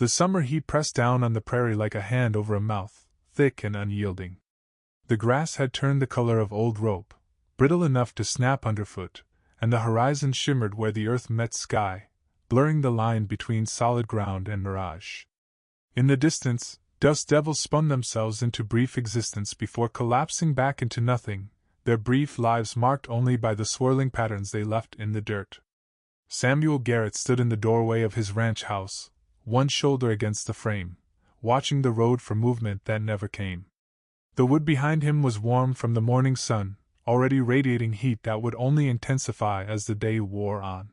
The summer heat pressed down on the prairie like a hand over a mouth, thick and unyielding. The grass had turned the color of old rope, brittle enough to snap underfoot, and the horizon shimmered where the earth met sky, blurring the line between solid ground and mirage. In the distance, dust devils spun themselves into brief existence before collapsing back into nothing, their brief lives marked only by the swirling patterns they left in the dirt. Samuel Garrett stood in the doorway of his ranch house, one shoulder against the frame, watching the road for movement that never came. The wood behind him was warm from the morning sun, already radiating heat that would only intensify as the day wore on.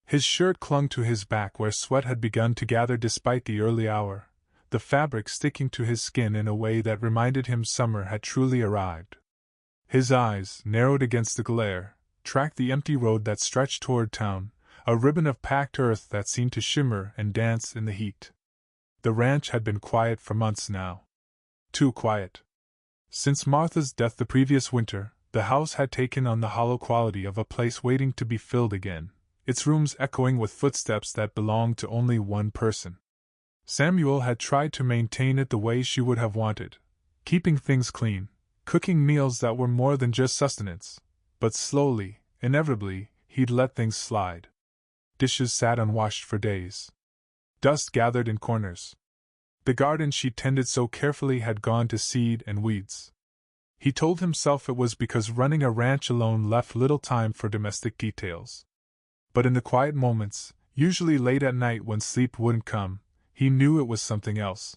His shirt clung to his back where sweat had begun to gather despite the early hour, the fabric sticking to his skin in a way that reminded him summer had truly arrived. His eyes, narrowed against the glare, tracked the empty road that stretched toward town, a ribbon of packed earth that seemed to shimmer and dance in the heat. The ranch had been quiet for months now. Too quiet. Since Martha's death the previous winter, the house had taken on the hollow quality of a place waiting to be filled again, its rooms echoing with footsteps that belonged to only one person. Samuel had tried to maintain it the way she would have wanted, keeping things clean, cooking meals that were more than just sustenance, but slowly, inevitably, he'd let things slide. Dishes sat unwashed for days. Dust gathered in corners. The garden she tended so carefully had gone to seed and weeds. He told himself it was because running a ranch alone left little time for domestic details. But in the quiet moments, usually late at night when sleep wouldn't come, he knew it was something else.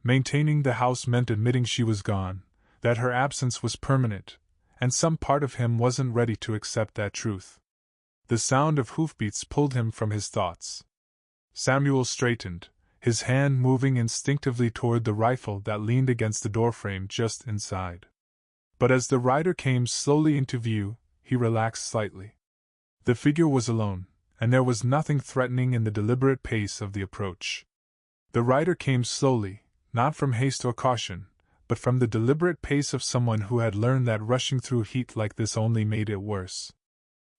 Maintaining the house meant admitting she was gone, that her absence was permanent, and some part of him wasn't ready to accept that truth. The sound of hoofbeats pulled him from his thoughts. Samuel straightened, his hand moving instinctively toward the rifle that leaned against the doorframe just inside. But as the rider came slowly into view, he relaxed slightly. The figure was alone, and there was nothing threatening in the deliberate pace of the approach. The rider came slowly, not from haste or caution, but from the deliberate pace of someone who had learned that rushing through heat like this only made it worse.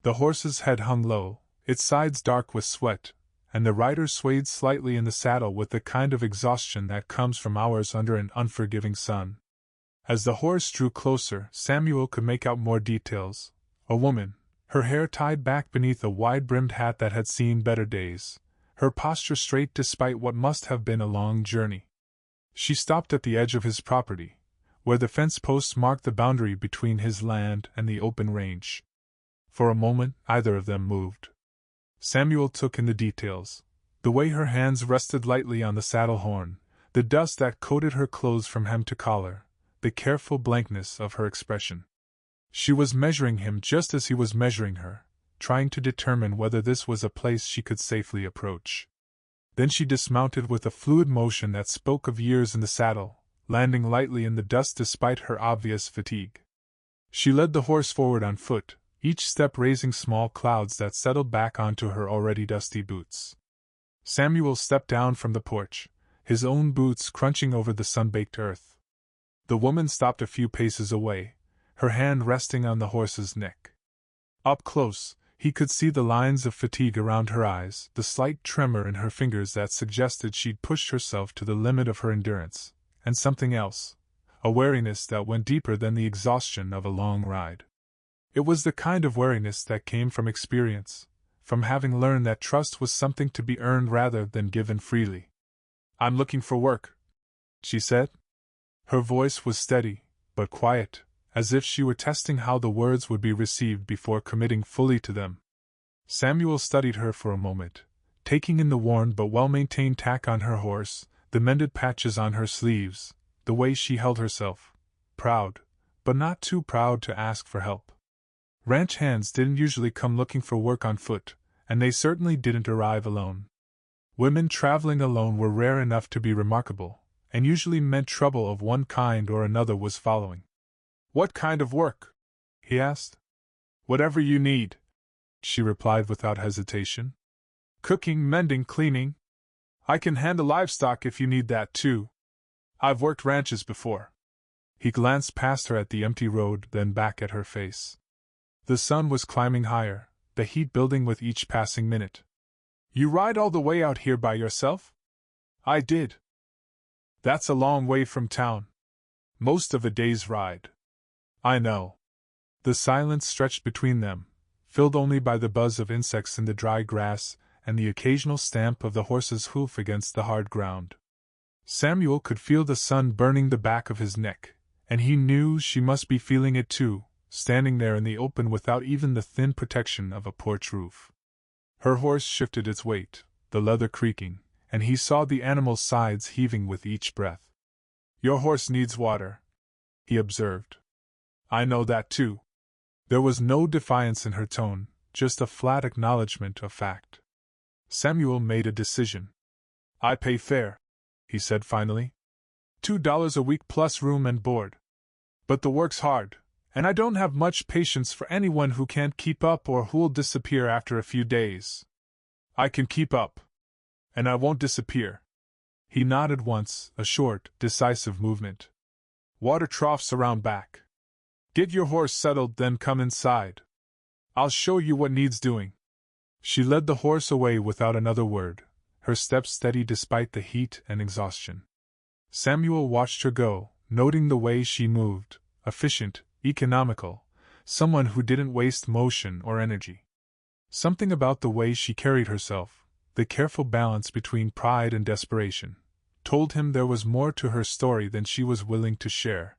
The horse's head hung low, its sides dark with sweat, and the rider swayed slightly in the saddle with the kind of exhaustion that comes from hours under an unforgiving sun. As the horse drew closer, Samuel could make out more details. A woman, her hair tied back beneath a wide-brimmed hat that had seen better days, her posture straight despite what must have been a long journey. She stopped at the edge of his property, where the fence posts marked the boundary between his land and the open range. For a moment, either of them moved. Samuel took in the details, the way her hands rested lightly on the saddle horn, the dust that coated her clothes from hem to collar, the careful blankness of her expression. She was measuring him just as he was measuring her, trying to determine whether this was a place she could safely approach. Then she dismounted with a fluid motion that spoke of years in the saddle, landing lightly in the dust despite her obvious fatigue. She led the horse forward on foot, each step raising small clouds that settled back onto her already dusty boots. Samuel stepped down from the porch, his own boots crunching over the sun-baked earth. The woman stopped a few paces away, her hand resting on the horse's neck. Up close, he could see the lines of fatigue around her eyes, the slight tremor in her fingers that suggested she'd pushed herself to the limit of her endurance, and something else, a weariness that went deeper than the exhaustion of a long ride. It was the kind of weariness that came from experience, from having learned that trust was something to be earned rather than given freely. "I'm looking for work," she said. Her voice was steady, but quiet, as if she were testing how the words would be received before committing fully to them. Samuel studied her for a moment, taking in the worn but well-maintained tack on her horse, the mended patches on her sleeves, the way she held herself, proud, but not too proud to ask for help. Ranch hands didn't usually come looking for work on foot, and they certainly didn't arrive alone. Women traveling alone were rare enough to be remarkable, and usually meant trouble of one kind or another was following. "What kind of work?" he asked. "Whatever you need," she replied without hesitation. "Cooking, mending, cleaning. I can handle livestock if you need that too. I've worked ranches before." He glanced past her at the empty road, then back at her face. The sun was climbing higher, the heat building with each passing minute. "You ride all the way out here by yourself?" I did. That's a long way from town. Most of a day's ride. I know. The silence stretched between them, filled only by the buzz of insects in the dry grass and the occasional stamp of the horse's hoof against the hard ground. Samuel could feel the sun burning the back of his neck, and he knew she must be feeling it too, standing there in the open without even the thin protection of a porch roof. Her horse shifted its weight, the leather creaking, and he saw the animal's sides heaving with each breath. Your horse needs water, he observed. I know that too. There was no defiance in her tone, just a flat acknowledgement of fact. Samuel made a decision. I pay fair, he said finally. $2 a week plus room and board. But the work's hard, and I don't have much patience for anyone who can't keep up or who'll disappear after a few days. I can keep up. And I won't disappear. He nodded once, a short, decisive movement. Water troughs around back. Get your horse settled, then come inside. I'll show you what needs doing. She led the horse away without another word, her steps steady despite the heat and exhaustion. Samuel watched her go, noting the way she moved, efficient, economical, someone who didn't waste motion or energy. Something about the way she carried herself, the careful balance between pride and desperation, told him there was more to her story than she was willing to share.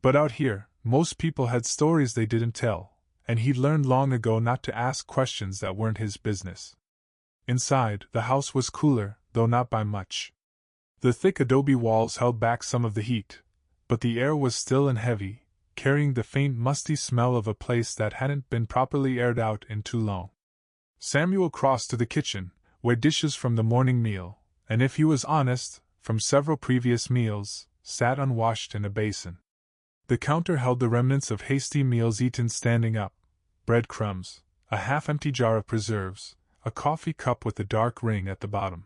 But out here, most people had stories they didn't tell, and he'd learned long ago not to ask questions that weren't his business. Inside, the house was cooler, though not by much. The thick adobe walls held back some of the heat, but the air was still and heavy, carrying the faint musty smell of a place that hadn't been properly aired out in too long. Samuel crossed to the kitchen, where dishes from the morning meal, and if he was honest, from several previous meals, sat unwashed in a basin. The counter held the remnants of hasty meals eaten standing up, breadcrumbs, a half-empty jar of preserves, a coffee cup with a dark ring at the bottom.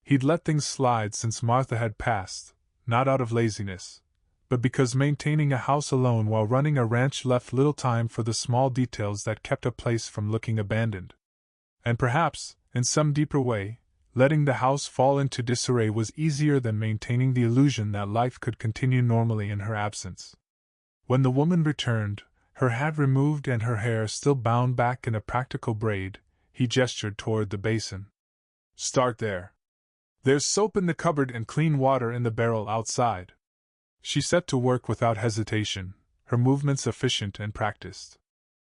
He'd let things slide since Martha had passed, not out of laziness, but because maintaining a house alone while running a ranch left little time for the small details that kept a place from looking abandoned. And perhaps, in some deeper way, letting the house fall into disarray was easier than maintaining the illusion that life could continue normally in her absence. When the woman returned, her hat removed and her hair still bound back in a practical braid, he gestured toward the basin. Start there. There's soap in the cupboard and clean water in the barrel outside. She set to work without hesitation, her movements efficient and practiced.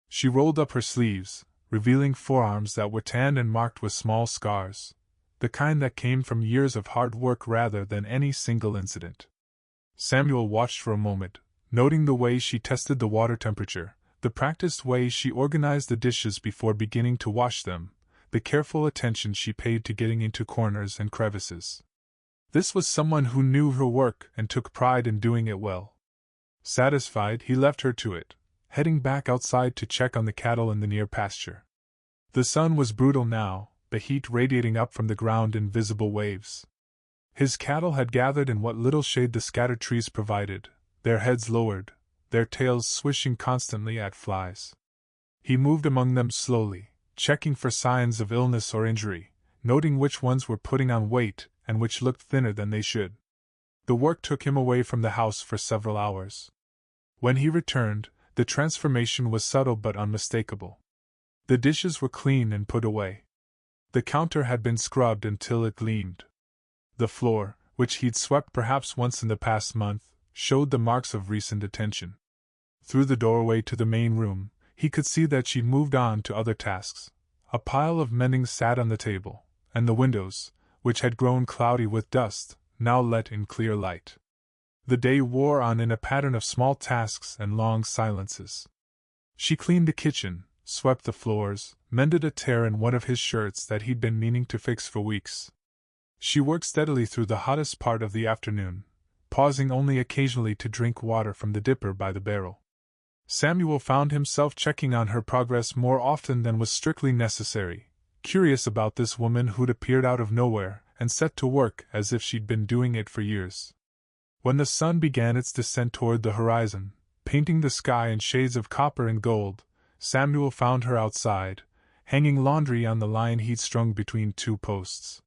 She rolled up her sleeves, revealing forearms that were tanned and marked with small scars, the kind that came from years of hard work rather than any single incident. Samuel watched for a moment, noting the way she tested the water temperature, the practiced way she organized the dishes before beginning to wash them, the careful attention she paid to getting into corners and crevices. This was someone who knew her work and took pride in doing it well. Satisfied, he left her to it, heading back outside to check on the cattle in the near pasture. The sun was brutal now, the heat radiating up from the ground in visible waves. His cattle had gathered in what little shade the scattered trees provided, their heads lowered, their tails swishing constantly at flies. He moved among them slowly, checking for signs of illness or injury, noting which ones were putting on weight and which looked thinner than they should. The work took him away from the house for several hours. When he returned, the transformation was subtle but unmistakable. The dishes were clean and put away. The counter had been scrubbed until it gleamed. The floor, which he'd swept perhaps once in the past month, showed the marks of recent attention. Through the doorway to the main room, he could see that she'd moved on to other tasks. A pile of mending sat on the table, and the windows, which had grown cloudy with dust, now let in clear light. The day wore on in a pattern of small tasks and long silences. She cleaned the kitchen, swept the floors, mended a tear in one of his shirts that he'd been meaning to fix for weeks. She worked steadily through the hottest part of the afternoon, pausing only occasionally to drink water from the dipper by the barrel. Samuel found himself checking on her progress more often than was strictly necessary, curious about this woman who'd appeared out of nowhere and set to work as if she'd been doing it for years. When the sun began its descent toward the horizon, painting the sky in shades of copper and gold, Samuel found her outside, hanging laundry on the line he'd strung between two posts.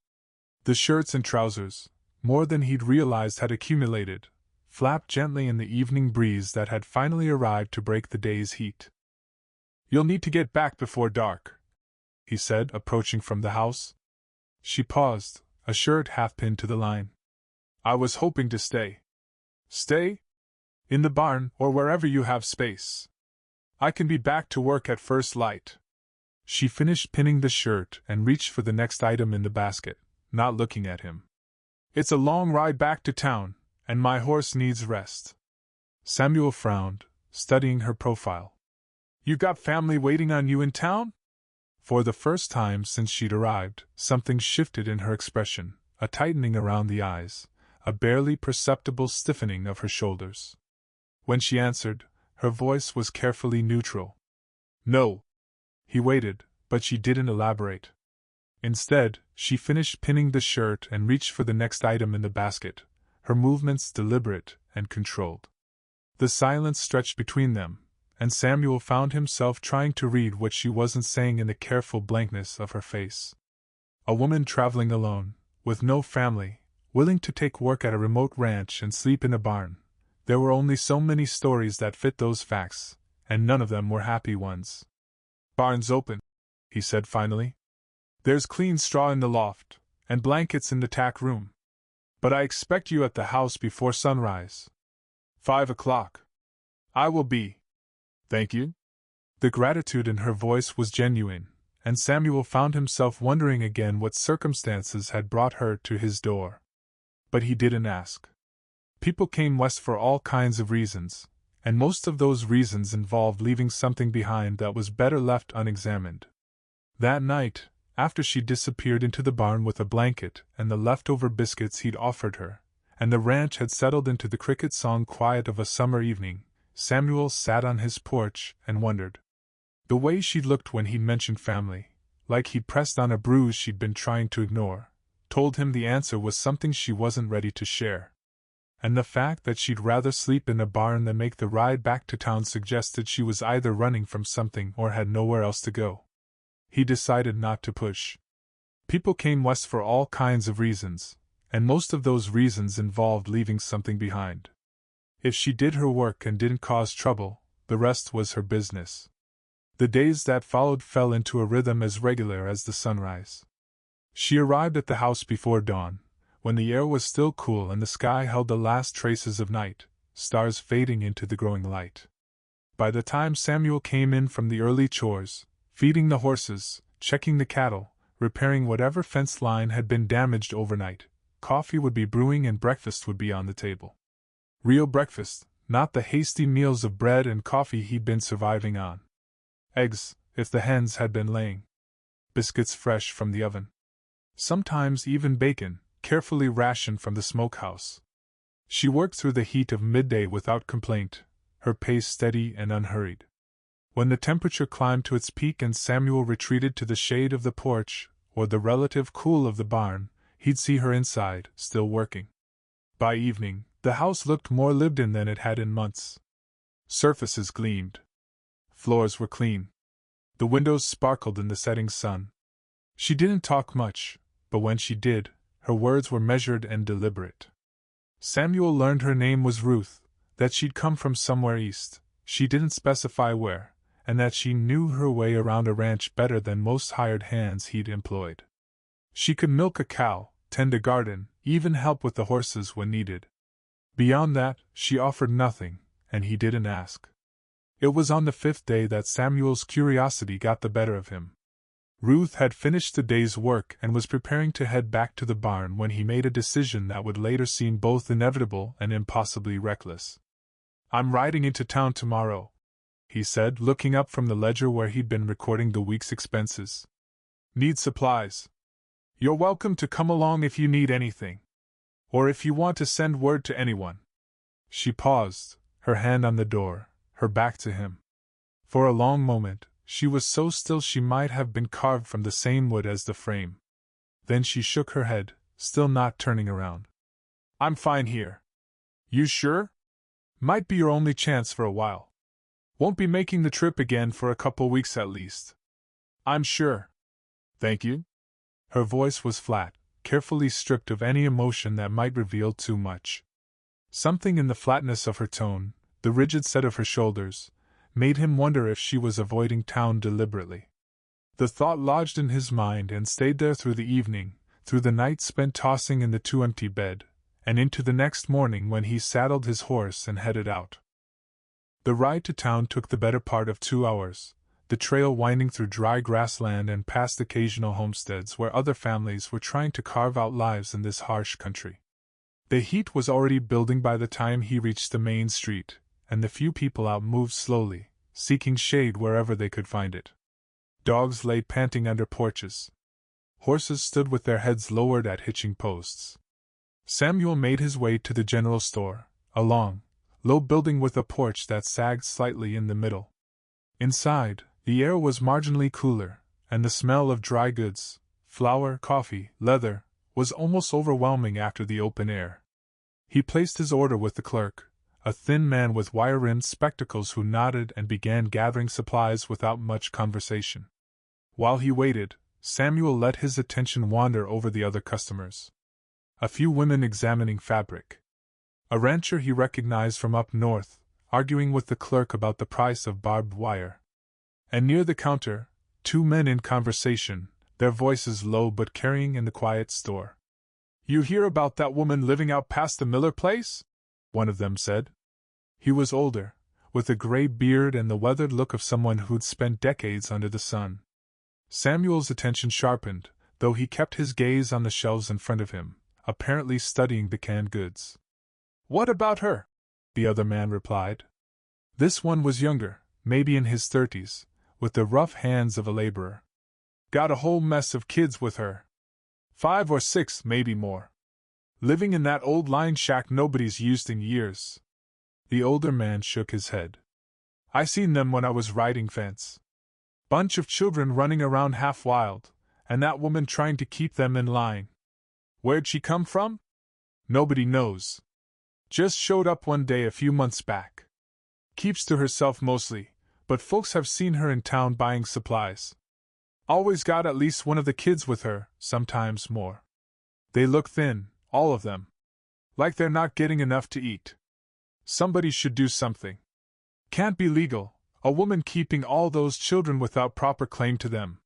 The shirts and trousers, more than he'd realized had accumulated, flapped gently in the evening breeze that had finally arrived to break the day's heat. "You'll need to get back before dark," he said, approaching from the house. She paused, a shirt half pinned to the line. "I was hoping to stay." "Stay? In the barn, or wherever you have space. I can be back to work at first light." She finished pinning the shirt and reached for the next item in the basket, not looking at him. "It's a long ride back to town, and my horse needs rest." Samuel frowned, studying her profile. "You got family waiting on you in town?" For the first time since she'd arrived, something shifted in her expression, a tightening around the eyes, a barely perceptible stiffening of her shoulders. When she answered, her voice was carefully neutral. "No." He waited, but she didn't elaborate. Instead, she finished pinning the shirt and reached for the next item in the basket, her movements deliberate and controlled. The silence stretched between them, and Samuel found himself trying to read what she wasn't saying in the careful blankness of her face. A woman traveling alone, with no family, willing to take work at a remote ranch and sleep in a barn. There were only so many stories that fit those facts, and none of them were happy ones. "Barn's open," he said finally. "There's clean straw in the loft, and blankets in the tack room. But I expect you at the house before sunrise. 5 o'clock. I will be." "Thank you." The gratitude in her voice was genuine, and Samuel found himself wondering again what circumstances had brought her to his door. But he didn't ask. People came west for all kinds of reasons, and most of those reasons involved leaving something behind that was better left unexamined. That night, after she disappeared into the barn with a blanket and the leftover biscuits he'd offered her, and the ranch had settled into the cricket song quiet of a summer evening, Samuel sat on his porch and wondered. The way she'd looked when he'd mentioned family, like he'd pressed on a bruise she'd been trying to ignore, told him the answer was something she wasn't ready to share. And the fact that she'd rather sleep in a barn than make the ride back to town suggested she was either running from something or had nowhere else to go. He decided not to push. People came west for all kinds of reasons, and most of those reasons involved leaving something behind. If she did her work and didn't cause trouble, the rest was her business. The days that followed fell into a rhythm as regular as the sunrise. She arrived at the house before dawn, when the air was still cool and the sky held the last traces of night, stars fading into the growing light. By the time Samuel came in from the early chores, feeding the horses, checking the cattle, repairing whatever fence line had been damaged overnight, coffee would be brewing and breakfast would be on the table. Real breakfast, not the hasty meals of bread and coffee he'd been surviving on. Eggs, if the hens had been laying. Biscuits fresh from the oven. Sometimes even bacon, carefully rationed from the smokehouse. She worked through the heat of midday without complaint, her pace steady and unhurried. When the temperature climbed to its peak and Samuel retreated to the shade of the porch, or the relative cool of the barn, he'd see her inside, still working. By evening, the house looked more lived in than it had in months. Surfaces gleamed. Floors were clean. The windows sparkled in the setting sun. She didn't talk much, but when she did, her words were measured and deliberate. Samuel learned her name was Ruth, that she'd come from somewhere east, she didn't specify where, and that she knew her way around a ranch better than most hired hands he'd employed. She could milk a cow, tend a garden, even help with the horses when needed. Beyond that, she offered nothing, and he didn't ask. It was on the 5th day that Samuel's curiosity got the better of him. Ruth had finished the day's work and was preparing to head back to the barn when he made a decision that would later seem both inevitable and impossibly reckless. "I'm riding into town tomorrow," he said, looking up from the ledger where he'd been recording the week's expenses. "Need supplies. You're welcome to come along if you need anything. Or if you want to send word to anyone." She paused, her hand on the door, her back to him. For a long moment, she was so still she might have been carved from the same wood as the frame. Then she shook her head, still not turning around. "I'm fine here." "You sure? Might be your only chance for a while. Won't be making the trip again for a couple weeks at least." "I'm sure. Thank you." Her voice was flat, carefully stripped of any emotion that might reveal too much. Something in the flatness of her tone, the rigid set of her shoulders, made him wonder if she was avoiding town deliberately. The thought lodged in his mind and stayed there through the evening, through the night spent tossing in the too-empty bed, and into the next morning when he saddled his horse and headed out. The ride to town took the better part of 2 hours, the trail winding through dry grassland and past occasional homesteads where other families were trying to carve out lives in this harsh country. The heat was already building by the time he reached the main street, and the few people out moved slowly, seeking shade wherever they could find it. Dogs lay panting under porches. Horses stood with their heads lowered at hitching posts. Samuel made his way to the general store, a long, low building with a porch that sagged slightly in the middle. Inside, the air was marginally cooler, and the smell of dry goods, flour, coffee, leather, was almost overwhelming after the open air. He placed his order with the clerk, a thin man with wire-rimmed spectacles who nodded and began gathering supplies without much conversation. While he waited, Samuel let his attention wander over the other customers. A few women examining fabric. A rancher he recognized from up north, arguing with the clerk about the price of barbed wire. And near the counter, 2 men in conversation, their voices low but carrying in the quiet store. "You hear about that woman living out past the Miller place?" one of them said. He was older, with a gray beard and the weathered look of someone who'd spent decades under the sun. Samuel's attention sharpened, though he kept his gaze on the shelves in front of him, apparently studying the canned goods. "What about her?" the other man replied. This one was younger, maybe in his 30s, with the rough hands of a laborer. "Got a whole mess of kids with her. 5 or 6, maybe more. Living in that old line shack nobody's used in years." The older man shook his head. "I seen them when I was riding fence. Bunch of children running around half wild, and that woman trying to keep them in line. Where'd she come from? Nobody knows. Just showed up one day a few months back. Keeps to herself mostly, but folks have seen her in town buying supplies. Always got at least one of the kids with her, sometimes more. They look thin, all of them. Like they're not getting enough to eat. Somebody should do something. Can't be legal, a woman keeping all those children without proper claim to them.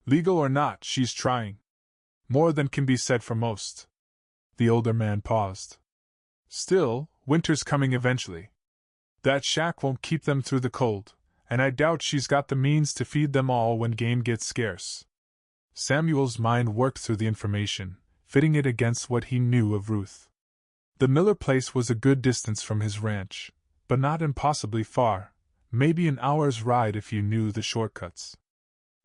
Legal or not, she's trying. More than can be said for most." The older man paused. "Still, winter's coming eventually. That shack won't keep them through the cold, and I doubt she's got the means to feed them all when game gets scarce." Samuel's mind worked through the information, fitting it against what he knew of Ruth. The Miller place was a good distance from his ranch, but not impossibly far, maybe an hour's ride if you knew the shortcuts.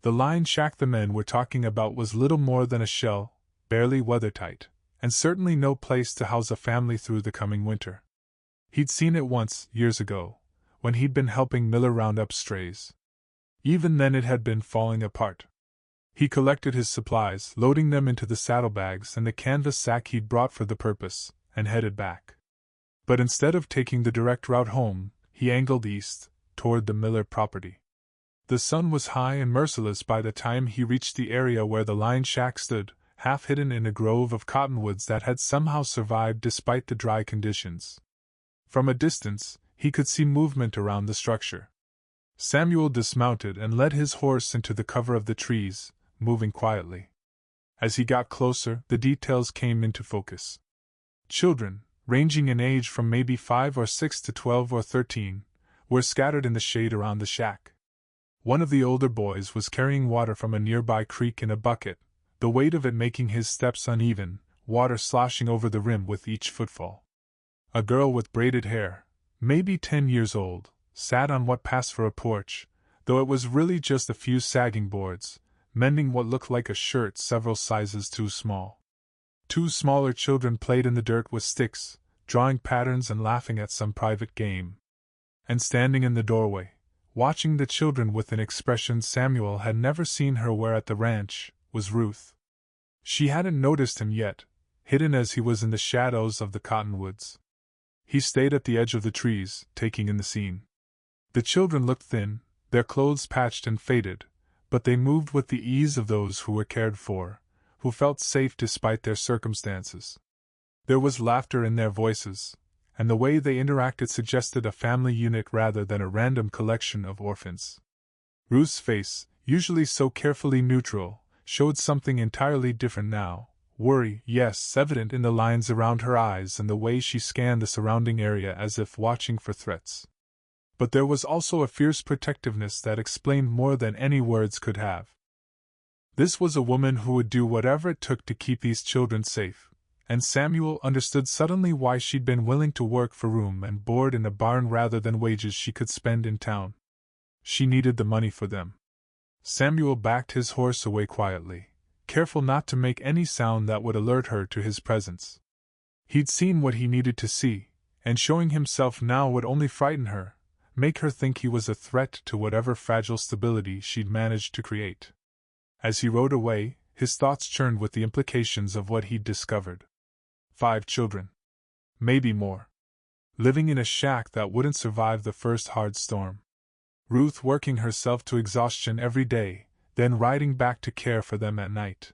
The line shack the men were talking about was little more than a shell, barely weathertight, and certainly no place to house a family through the coming winter. He'd seen it once, years ago, when he'd been helping Miller round up strays. Even then it had been falling apart. He collected his supplies, loading them into the saddlebags and the canvas sack he'd brought for the purpose, and headed back. But instead of taking the direct route home, he angled east, toward the Miller property. The sun was high and merciless by the time he reached the area where the line shack stood, half hidden in a grove of cottonwoods that had somehow survived despite the dry conditions. From a distance, he could see movement around the structure. Samuel dismounted and led his horse into the cover of the trees, moving quietly. As he got closer, the details came into focus. Children, ranging in age from maybe 5 or 6 to 12 or 13, were scattered in the shade around the shack. One of the older boys was carrying water from a nearby creek in a bucket, the weight of it making his steps uneven, water sloshing over the rim with each footfall. A girl with braided hair, maybe 10 years old, sat on what passed for a porch, though it was really just a few sagging boards, mending what looked like a shirt several sizes too small. 2 smaller children played in the dirt with sticks, drawing patterns and laughing at some private game. And standing in the doorway, watching the children with an expression Samuel had never seen her wear at the ranch, was Ruth. She hadn't noticed him yet, hidden as he was in the shadows of the cottonwoods. He stayed at the edge of the trees, taking in the scene. The children looked thin, their clothes patched and faded, but they moved with the ease of those who were cared for, who felt safe despite their circumstances. There was laughter in their voices, and the way they interacted suggested a family unit rather than a random collection of orphans. Ruth's face, usually so carefully neutral, showed something entirely different now. Worry, yes, evident in the lines around her eyes and the way she scanned the surrounding area as if watching for threats. But there was also a fierce protectiveness that explained more than any words could have. This was a woman who would do whatever it took to keep these children safe, and Samuel understood suddenly why she'd been willing to work for room and board in a barn rather than wages she could spend in town. She needed the money for them. Samuel backed his horse away quietly, careful not to make any sound that would alert her to his presence. He'd seen what he needed to see, and showing himself now would only frighten her, make her think he was a threat to whatever fragile stability she'd managed to create. As he rode away, his thoughts churned with the implications of what he'd discovered. 5 children. Maybe more. Living in a shack that wouldn't survive the first hard storm. Ruth working herself to exhaustion every day, then riding back to care for them at night.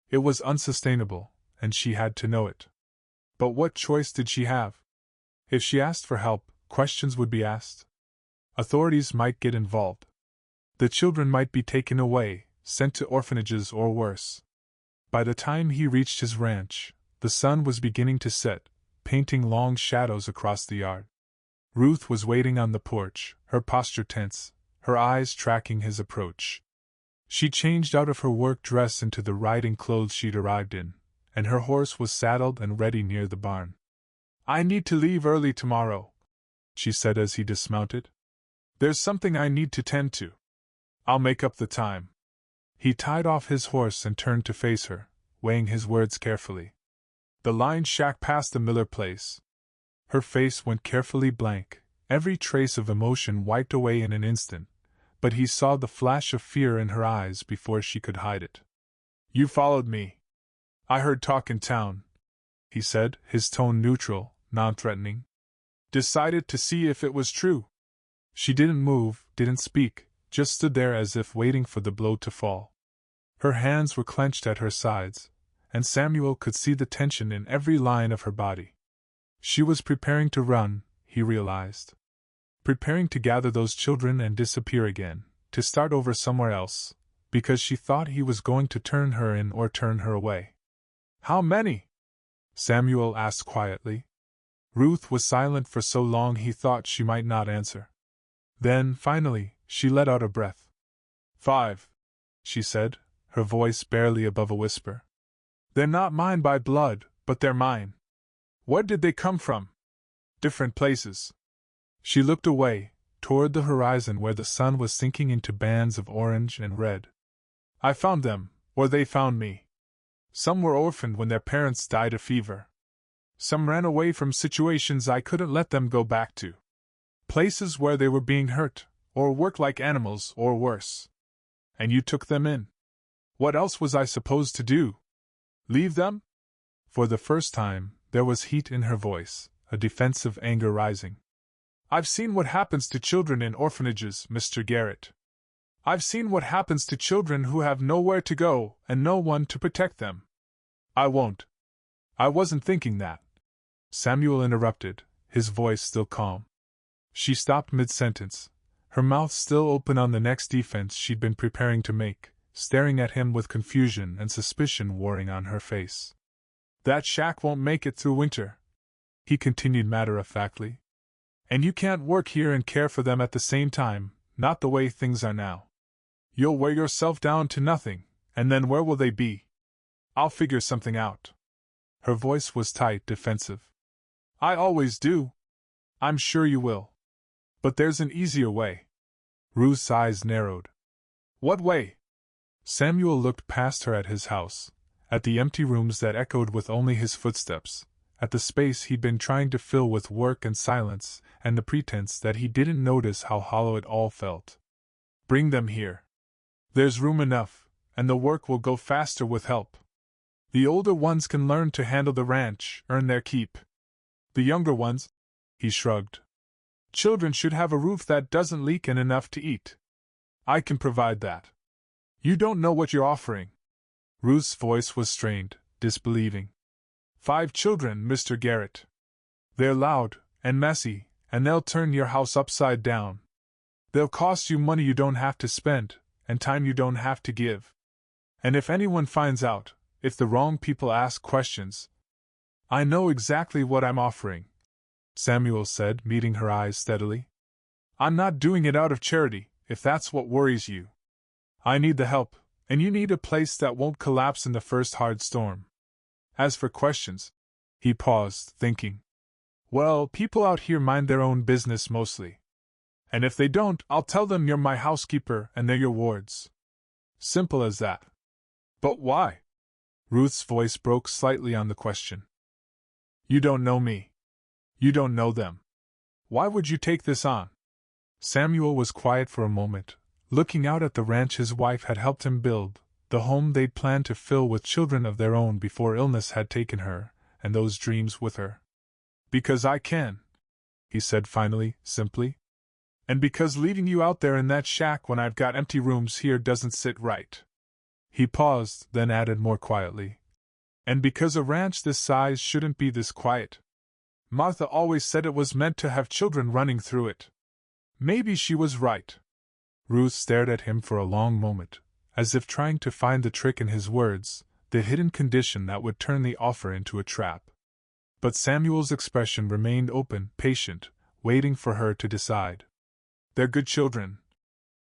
It was unsustainable, and she had to know it. But what choice did she have? If she asked for help, questions would be asked. Authorities might get involved. The children might be taken away, sent to orphanages or worse. By the time he reached his ranch, the sun was beginning to set, painting long shadows across the yard. Ruth was waiting on the porch, her posture tense, her eyes tracking his approach. She changed out of her work dress into the riding clothes she'd arrived in, and her horse was saddled and ready near the barn. "I need to leave early tomorrow," she said as he dismounted. "There's something I need to tend to. I'll make up the time." He tied off his horse and turned to face her, weighing his words carefully. The line shack passed the Miller place. Her face went carefully blank, every trace of emotion wiped away in an instant, but he saw the flash of fear in her eyes before she could hide it. "You followed me. I heard talk in town," he said, his tone neutral, non-threatening. "Decided to see if it was true." She didn't move, didn't speak, just stood there as if waiting for the blow to fall. Her hands were clenched at her sides, and Samuel could see the tension in every line of her body. She was preparing to run, he realized. Preparing to gather those children and disappear again, to start over somewhere else, because she thought he was going to turn her in or turn her away. "How many?" Samuel asked quietly. Ruth was silent for so long he thought she might not answer. Then, finally, she let out a breath. 5, she said, her voice barely above a whisper. "They're not mine by blood, but they're mine. Where did they come from?" "Different places." She looked away, toward the horizon where the sun was sinking into bands of orange and red. "I found them, or they found me. Some were orphaned when their parents died of fever. Some ran away from situations I couldn't let them go back to. Places where they were being hurt, or worked like animals, or worse. And you took them in. What else was I supposed to do? Leave them?" For the first time, there was heat in her voice, a defensive anger rising. "I've seen what happens to children in orphanages, Mr. Garrett. I've seen what happens to children who have nowhere to go and no one to protect them. I won't." "I wasn't thinking that," Samuel interrupted, his voice still calm. She stopped mid-sentence, her mouth still open on the next defense she'd been preparing to make, staring at him with confusion and suspicion warring on her face. "That shack won't make it through winter," he continued matter-of-factly. "And you can't work here and care for them at the same time, not the way things are now. You'll wear yourself down to nothing, and then where will they be? I'll figure something out." Her voice was tight, defensive. "I always do. I'm sure you will. But there's an easier way." Ruth's eyes narrowed. "What way?" Samuel looked past her at his house, at the empty rooms that echoed with only his footsteps, at the space he'd been trying to fill with work and silence, and the pretense that he didn't notice how hollow it all felt. "Bring them here. There's room enough, and the work will go faster with help. The older ones can learn to handle the ranch, earn their keep. The younger ones," he shrugged. "Children should have a roof that doesn't leak and enough to eat. I can provide that. You don't know what you're offering." Ruth's voice was strained, disbelieving. 5 children, Mr. Garrett. They're loud and messy, and they'll turn your house upside down. They'll cost you money you don't have to spend, and time you don't have to give. And if anyone finds out, if the wrong people ask questions, I know exactly what I'm offering, Samuel said, meeting her eyes steadily. I'm not doing it out of charity, if that's what worries you. I need the help, and you need a place that won't collapse in the first hard storm. As for questions, he paused, thinking. Well, people out here mind their own business mostly. And if they don't, I'll tell them you're my housekeeper and they're your wards. Simple as that. But why? Ruth's voice broke slightly on the question. You don't know me. You don't know them. Why would you take this on? Samuel was quiet for a moment, looking out at the ranch his wife had helped him build, the home they'd planned to fill with children of their own before illness had taken her, and those dreams with her. Because I can, he said finally, simply. And because leaving you out there in that shack when I've got empty rooms here doesn't sit right. He paused, then added more quietly. And because a ranch this size shouldn't be this quiet. Martha always said it was meant to have children running through it. Maybe she was right. Ruth stared at him for a long moment, as if trying to find the trick in his words, the hidden condition that would turn the offer into a trap. But Samuel's expression remained open, patient, waiting for her to decide. They're good children,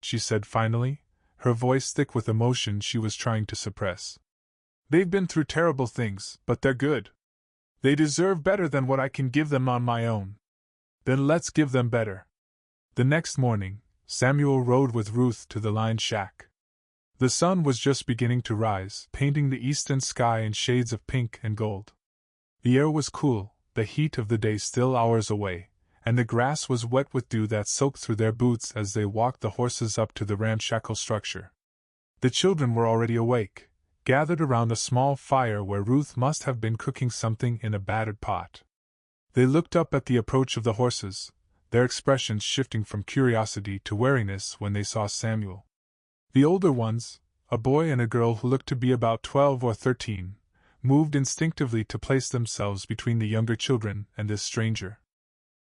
she said finally, her voice thick with emotion she was trying to suppress. They've been through terrible things, but they're good. They deserve better than what I can give them on my own. Then let's give them better. The next morning, Samuel rode with Ruth to the lined shack. The sun was just beginning to rise, painting the eastern sky in shades of pink and gold. The air was cool, the heat of the day still hours away, and the grass was wet with dew that soaked through their boots as they walked the horses up to the ramshackle structure. The children were already awake, gathered around a small fire where Ruth must have been cooking something in a battered pot. They looked up at the approach of the horses, their expressions shifting from curiosity to wariness when they saw Samuel. The older ones, a boy and a girl who looked to be about 12 or 13, moved instinctively to place themselves between the younger children and this stranger.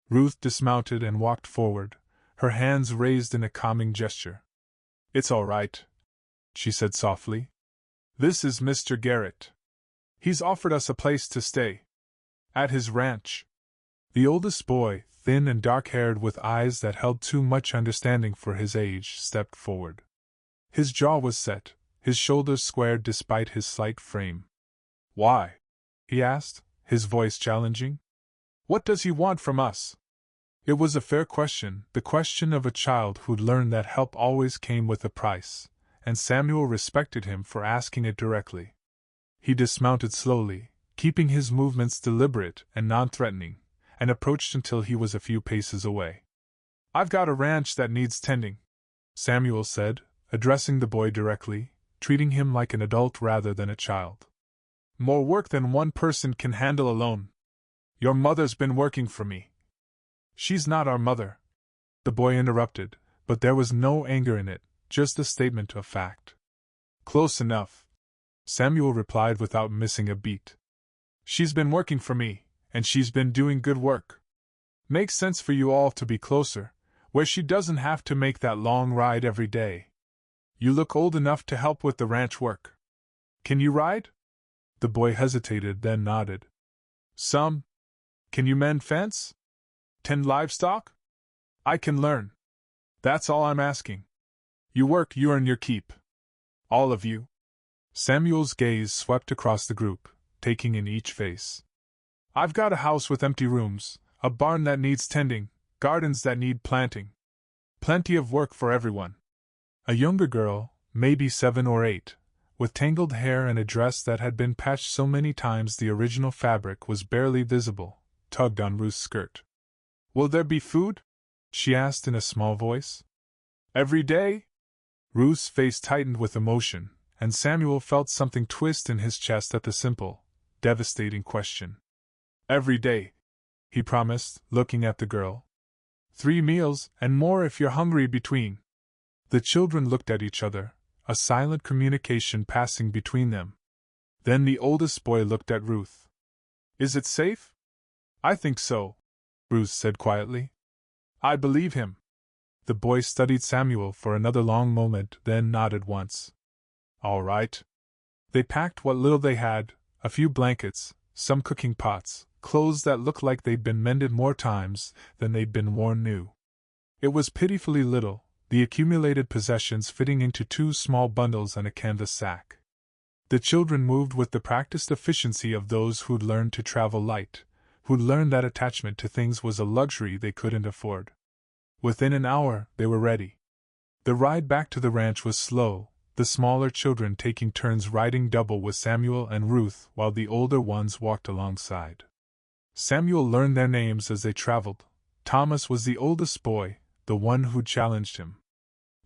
Ruth dismounted and walked forward, her hands raised in a calming gesture. It's all right, she said softly. This is Mr. Garrett. He's offered us a place to stay. At his ranch. The oldest boy, thin and dark-haired with eyes that held too much understanding for his age, stepped forward. His jaw was set, his shoulders squared despite his slight frame. Why? He asked, his voice challenging. What does he want from us? It was a fair question, the question of a child who'd learned that help always came with a price, and Samuel respected him for asking it directly. He dismounted slowly, keeping his movements deliberate and non-threatening, and approached until he was a few paces away. I've got a ranch that needs tending, Samuel said, addressing the boy directly, treating him like an adult rather than a child. More work than one person can handle alone. Your mother's been working for me. She's not our mother, the boy interrupted, but there was no anger in it, just a statement of fact. Close enough, Samuel replied without missing a beat. She's been working for me, and she's been doing good work. Makes sense for you all to be closer, where she doesn't have to make that long ride every day. You look old enough to help with the ranch work. Can you ride? The boy hesitated, then nodded. Some. Can you mend fence? Tend livestock? I can learn. That's all I'm asking. You work, you earn your keep. All of you. Samuel's gaze swept across the group, taking in each face. I've got a house with empty rooms, a barn that needs tending, gardens that need planting. Plenty of work for everyone. A younger girl, maybe 7 or 8, with tangled hair and a dress that had been patched so many times the original fabric was barely visible, tugged on Ruth's skirt. Will there be food? She asked in a small voice. Every day? Ruth's face tightened with emotion, and Samuel felt something twist in his chest at the simple, devastating question. Every day, he promised, looking at the girl. 3 meals, and more if you're hungry between. The children looked at each other, a silent communication passing between them, Then the oldest boy looked at Ruth. "Is it safe?" "I think so," Ruth said quietly. "I believe him." The boy studied Samuel for another long moment, then nodded once. "All right." They packed what little they had, a few blankets, some cooking pots, clothes that looked like they'd been mended more times than they'd been worn new. It was pitifully little, the accumulated possessions fitting into 2 small bundles and a canvas sack. The children moved with the practiced efficiency of those who'd learned to travel light, who'd learned that attachment to things was a luxury they couldn't afford. Within an hour, they were ready. The ride back to the ranch was slow, the smaller children taking turns riding double with Samuel and Ruth while the older ones walked alongside. Samuel learned their names as they traveled. Thomas was the oldest boy, the one who challenged him.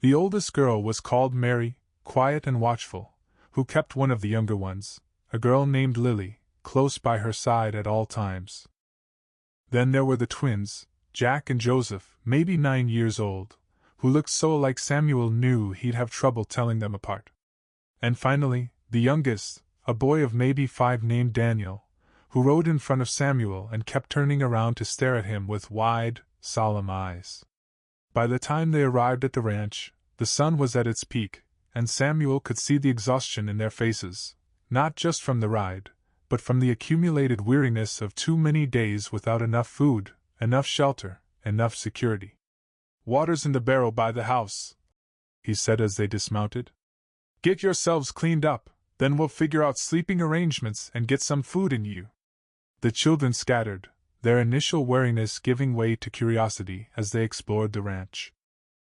The oldest girl was called Mary, quiet and watchful, who kept one of the younger ones, a girl named Lily, close by her side at all times. Then there were the twins, Jack and Joseph, maybe 9 years old, who looked so like Samuel knew he'd have trouble telling them apart. And finally, the youngest, a boy of maybe 5 named Daniel, who rode in front of Samuel and kept turning around to stare at him with wide, solemn eyes. By the time they arrived at the ranch, the sun was at its peak, and Samuel could see the exhaustion in their faces, not just from the ride, but from the accumulated weariness of too many days without enough food, enough shelter, enough security. "Water's in the barrel by the house," he said as they dismounted. "Get yourselves cleaned up, then we'll figure out sleeping arrangements and get some food in you." The children scattered, their initial wariness giving way to curiosity as they explored the ranch.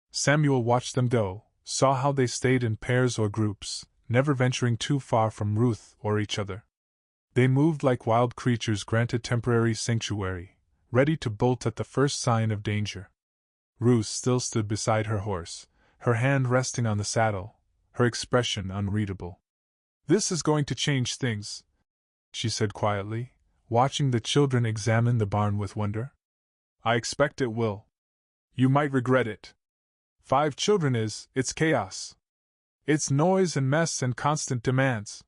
Samuel watched them go, saw how they stayed in pairs or groups, never venturing too far from Ruth or each other. They moved like wild creatures granted temporary sanctuary, ready to bolt at the first sign of danger. Ruth still stood beside her horse, her hand resting on the saddle, her expression unreadable. "This is going to change things," she said quietly, watching the children examine the barn with wonder. "I expect it will. You might regret it. 5 children it's chaos. It's noise and mess and constant demands.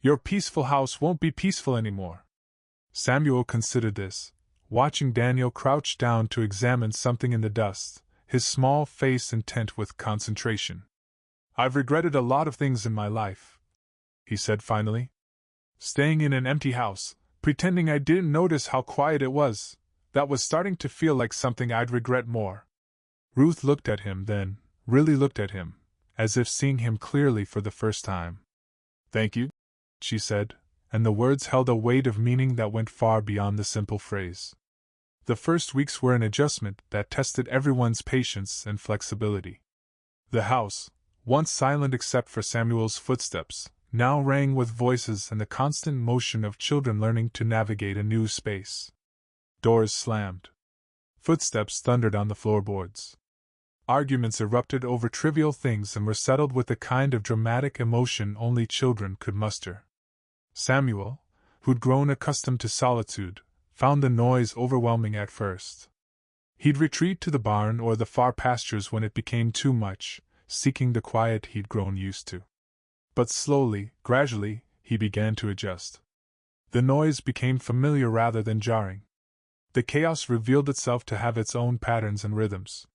Your peaceful house won't be peaceful anymore." Samuel considered this, watching Daniel crouch down to examine something in the dust, his small face intent with concentration. "I've regretted a lot of things in my life," he said finally. "Staying in an empty house, pretending I didn't notice how quiet it was, that was starting to feel like something I'd regret more." Ruth looked at him then, really looked at him, as if seeing him clearly for the first time. "Thank you," she said, and the words held a weight of meaning that went far beyond the simple phrase. The first weeks were an adjustment that tested everyone's patience and flexibility. The house, once silent except for Samuel's footsteps, now rang with voices and the constant motion of children learning to navigate a new space. Doors slammed. Footsteps thundered on the floorboards. Arguments erupted over trivial things and were settled with the kind of dramatic emotion only children could muster. Samuel, who'd grown accustomed to solitude, found the noise overwhelming at first. He'd retreat to the barn or the far pastures when it became too much, seeking the quiet he'd grown used to. But slowly, gradually, he began to adjust. The noise became familiar rather than jarring. The chaos revealed itself to have its own patterns and rhythms.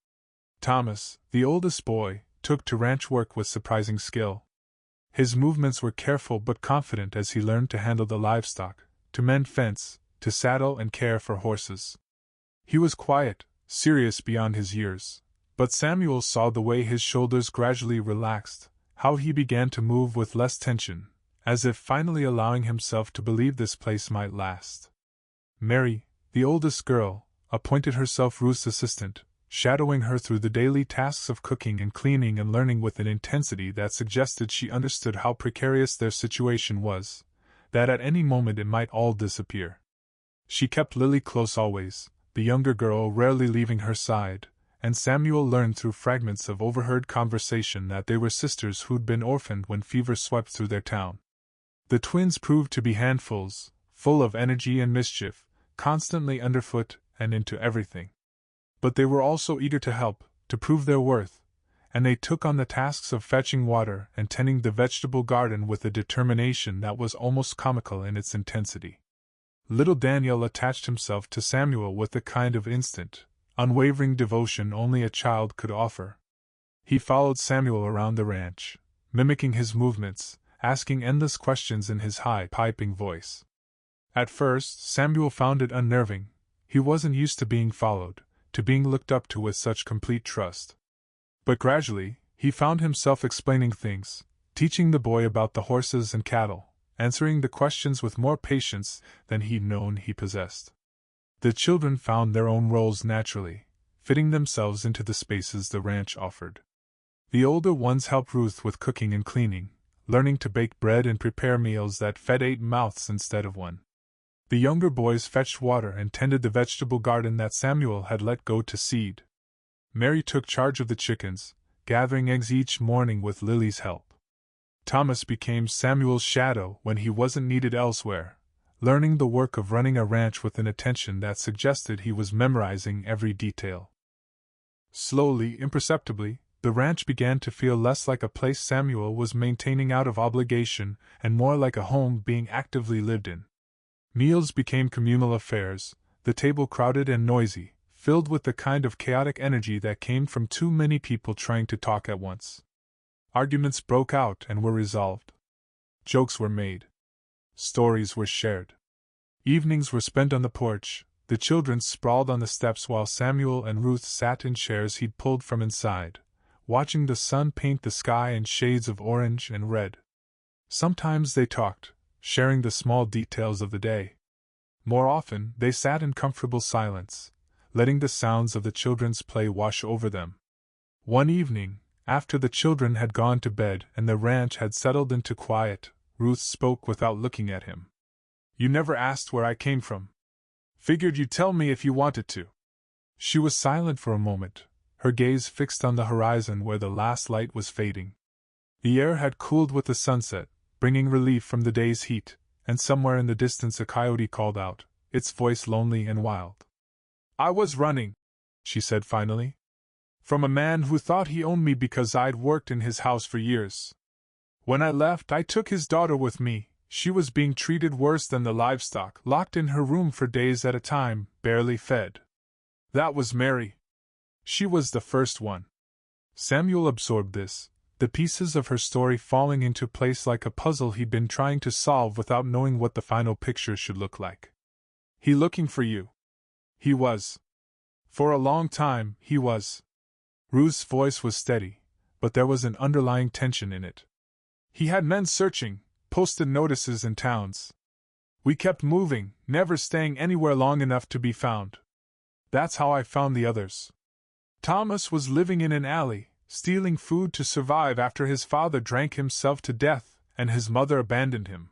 Thomas, the oldest boy, took to ranch work with surprising skill. His movements were careful but confident as he learned to handle the livestock, to mend fence, to saddle and care for horses. He was quiet, serious beyond his years, but Samuel saw the way his shoulders gradually relaxed, how he began to move with less tension, as if finally allowing himself to believe this place might last. Mary, the oldest girl, appointed herself Ruth's assistant, shadowing her through the daily tasks of cooking and cleaning and learning with an intensity that suggested she understood how precarious their situation was, that at any moment it might all disappear. She kept Lily close always, the younger girl rarely leaving her side, and Samuel learned through fragments of overheard conversation that they were sisters who'd been orphaned when fever swept through their town. The twins proved to be handfuls, full of energy and mischief, constantly underfoot and into everything. But they were also eager to help, to prove their worth, and they took on the tasks of fetching water and tending the vegetable garden with a determination that was almost comical in its intensity. Little Daniel attached himself to Samuel with the kind of instant, unwavering devotion only a child could offer. He followed Samuel around the ranch, mimicking his movements, asking endless questions in his high, piping voice. At first, Samuel found it unnerving. He wasn't used to being followed, to being looked up to with such complete trust. But gradually, he found himself explaining things, teaching the boy about the horses and cattle, answering the questions with more patience than he'd known he possessed. The children found their own roles naturally, fitting themselves into the spaces the ranch offered. The older ones helped Ruth with cooking and cleaning, learning to bake bread and prepare meals that fed 8 mouths instead of 1. The younger boys fetched water and tended the vegetable garden that Samuel had let go to seed. Mary took charge of the chickens, gathering eggs each morning with Lily's help. Thomas became Samuel's shadow when he wasn't needed elsewhere, learning the work of running a ranch with an attention that suggested he was memorizing every detail. Slowly, imperceptibly, the ranch began to feel less like a place Samuel was maintaining out of obligation and more like a home being actively lived in. Meals became communal affairs, the table crowded and noisy, filled with the kind of chaotic energy that came from too many people trying to talk at once. Arguments broke out and were resolved. Jokes were made. Stories were shared. Evenings were spent on the porch, the children sprawled on the steps while Samuel and Ruth sat in chairs he'd pulled from inside, watching the sun paint the sky in shades of orange and red. Sometimes they talked, sharing the small details of the day. More often, they sat in comfortable silence, letting the sounds of the children's play wash over them. One evening, after the children had gone to bed and the ranch had settled into quiet, Ruth spoke without looking at him. "You never asked where I came from. Figured you'd tell me if you wanted to." She was silent for a moment, her gaze fixed on the horizon where the last light was fading. The air had cooled with the sunset, bringing relief from the day's heat, and somewhere in the distance a coyote called out, its voice lonely and wild. "I was running," she said finally, "from a man who thought he owned me because I'd worked in his house for years. When I left, I took his daughter with me. She was being treated worse than the livestock, locked in her room for days at a time, barely fed. That was Mary. She was the first one." Samuel absorbed this, the pieces of her story falling into place like a puzzle he'd been trying to solve without knowing what the final picture should look like. "He looking for you?" "He was. For a long time, he was." Ruth's voice was steady, but there was an underlying tension in it. "He had men searching, posted notices in towns. We kept moving, never staying anywhere long enough to be found. That's how I found the others. Thomas was living in an alley, stealing food to survive after his father drank himself to death and his mother abandoned him.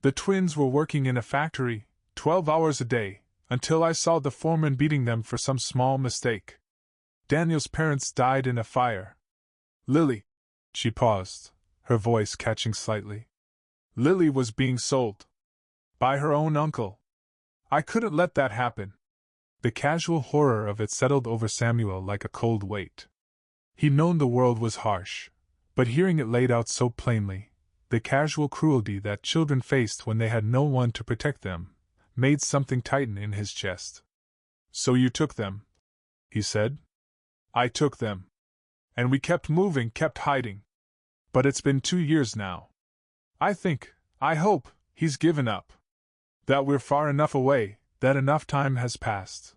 The twins were working in a factory, 12 hours a day, until I saw the foreman beating them for some small mistake. Daniel's parents died in a fire. Lily," she paused, her voice catching slightly. "Lily was being sold. By her own uncle. I couldn't let that happen." The casual horror of it settled over Samuel like a cold weight. He'd known the world was harsh, but hearing it laid out so plainly, the casual cruelty that children faced when they had no one to protect them, made something tighten in his chest. "So you took them," he said. "I took them. And we kept moving, kept hiding. But it's been 2 years now. I hope, he's given up. That we're far enough away, that enough time has passed."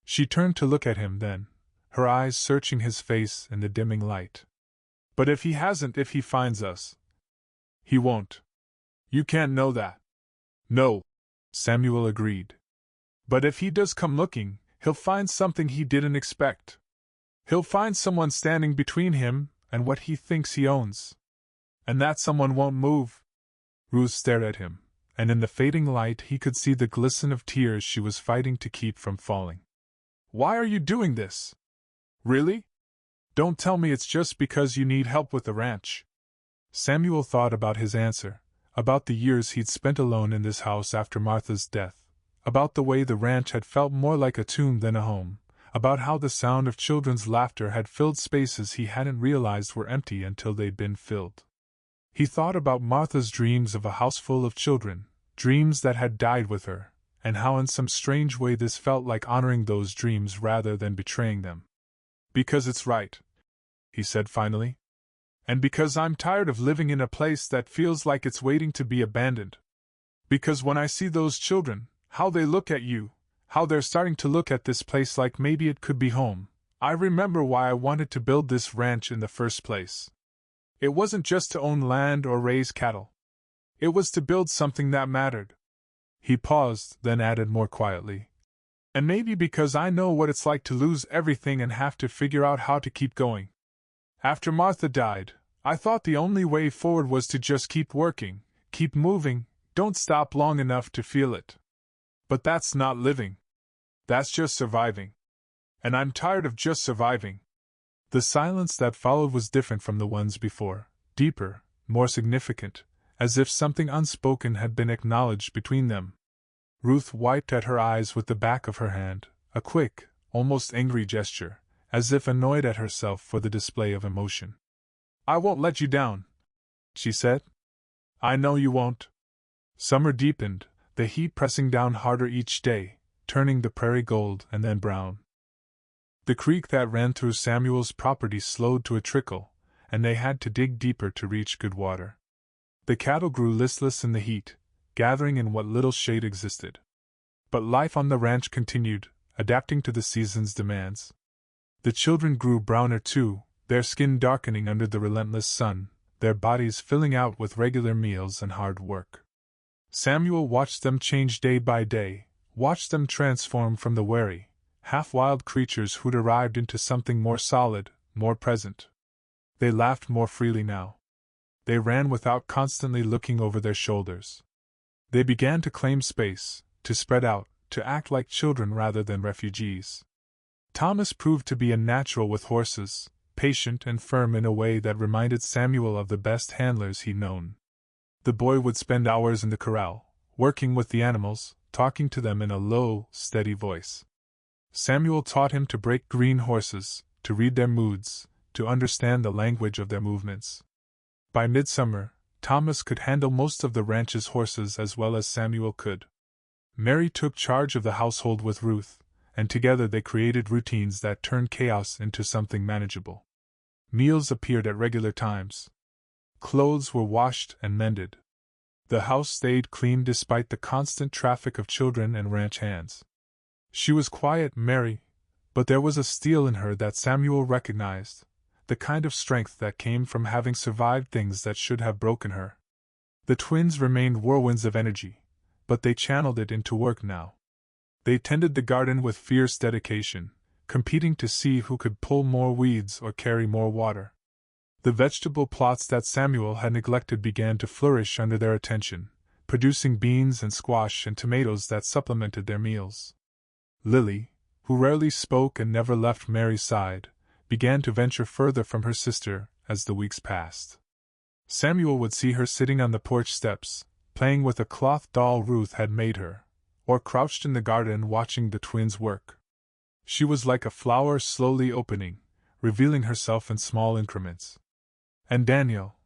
She turned to look at him then, her eyes searching his face in the dimming light. "But if he hasn't, if he finds us..." "He won't. You can't know that." "No," Samuel agreed. "But if he does come looking, he'll find something he didn't expect. He'll find someone standing between him and what he thinks he owns. And that someone won't move." Ruth stared at him, and in the fading light he could see the glisten of tears she was fighting to keep from falling. "Why are you doing this? Really? Don't tell me it's just because you need help with the ranch." Samuel thought about his answer, about the years he'd spent alone in this house after Martha's death, about the way the ranch had felt more like a tomb than a home, about how the sound of children's laughter had filled spaces he hadn't realized were empty until they'd been filled. He thought about Martha's dreams of a house full of children, dreams that had died with her, and how in some strange way this felt like honoring those dreams rather than betraying them. "Because it's right," he said finally. "And because I'm tired of living in a place that feels like it's waiting to be abandoned. Because when I see those children, how they look at you, how they're starting to look at this place like maybe it could be home, I remember why I wanted to build this ranch in the first place. It wasn't just to own land or raise cattle. It was to build something that mattered." He paused, then added more quietly, "And maybe because I know what it's like to lose everything and have to figure out how to keep going. After Martha died, I thought the only way forward was to just keep working, keep moving, don't stop long enough to feel it. But that's not living. That's just surviving. And I'm tired of just surviving." The silence that followed was different from the ones before, deeper, more significant, as if something unspoken had been acknowledged between them. Ruth wiped at her eyes with the back of her hand, a quick, almost angry gesture, as if annoyed at herself for the display of emotion. "I won't let you down," she said. "I know you won't." Summer deepened, the heat pressing down harder each day, turning the prairie gold and then brown. The creek that ran through Samuel's property slowed to a trickle, and they had to dig deeper to reach good water. The cattle grew listless in the heat, gathering in what little shade existed. But life on the ranch continued, adapting to the season's demands. The children grew browner too, their skin darkening under the relentless sun, their bodies filling out with regular meals and hard work. Samuel watched them change day by day, watched them transform from the wary, half-wild creatures who'd arrived into something more solid, more present. They laughed more freely now. They ran without constantly looking over their shoulders. They began to claim space, to spread out, to act like children rather than refugees. Thomas proved to be a natural with horses, patient and firm in a way that reminded Samuel of the best handlers he'd known. The boy would spend hours in the corral, working with the animals, talking to them in a low, steady voice. Samuel taught him to break green horses, to read their moods, to understand the language of their movements. By midsummer, Thomas could handle most of the ranch's horses as well as Samuel could. Mary took charge of the household with Ruth, and together they created routines that turned chaos into something manageable. Meals appeared at regular times. Clothes were washed and mended. The house stayed clean despite the constant traffic of children and ranch hands. She was quiet, Mary, but there was a steel in her that Samuel recognized, the kind of strength that came from having survived things that should have broken her. The twins remained whirlwinds of energy, but they channeled it into work now. They tended the garden with fierce dedication, competing to see who could pull more weeds or carry more water. The vegetable plots that Samuel had neglected began to flourish under their attention, producing beans and squash and tomatoes that supplemented their meals. Lily, who rarely spoke and never left Mary's side, began to venture further from her sister as the weeks passed. Samuel would see her sitting on the porch steps, playing with a cloth doll Ruth had made her, or crouched in the garden watching the twins work. She was like a flower slowly opening, revealing herself in small increments. And Daniel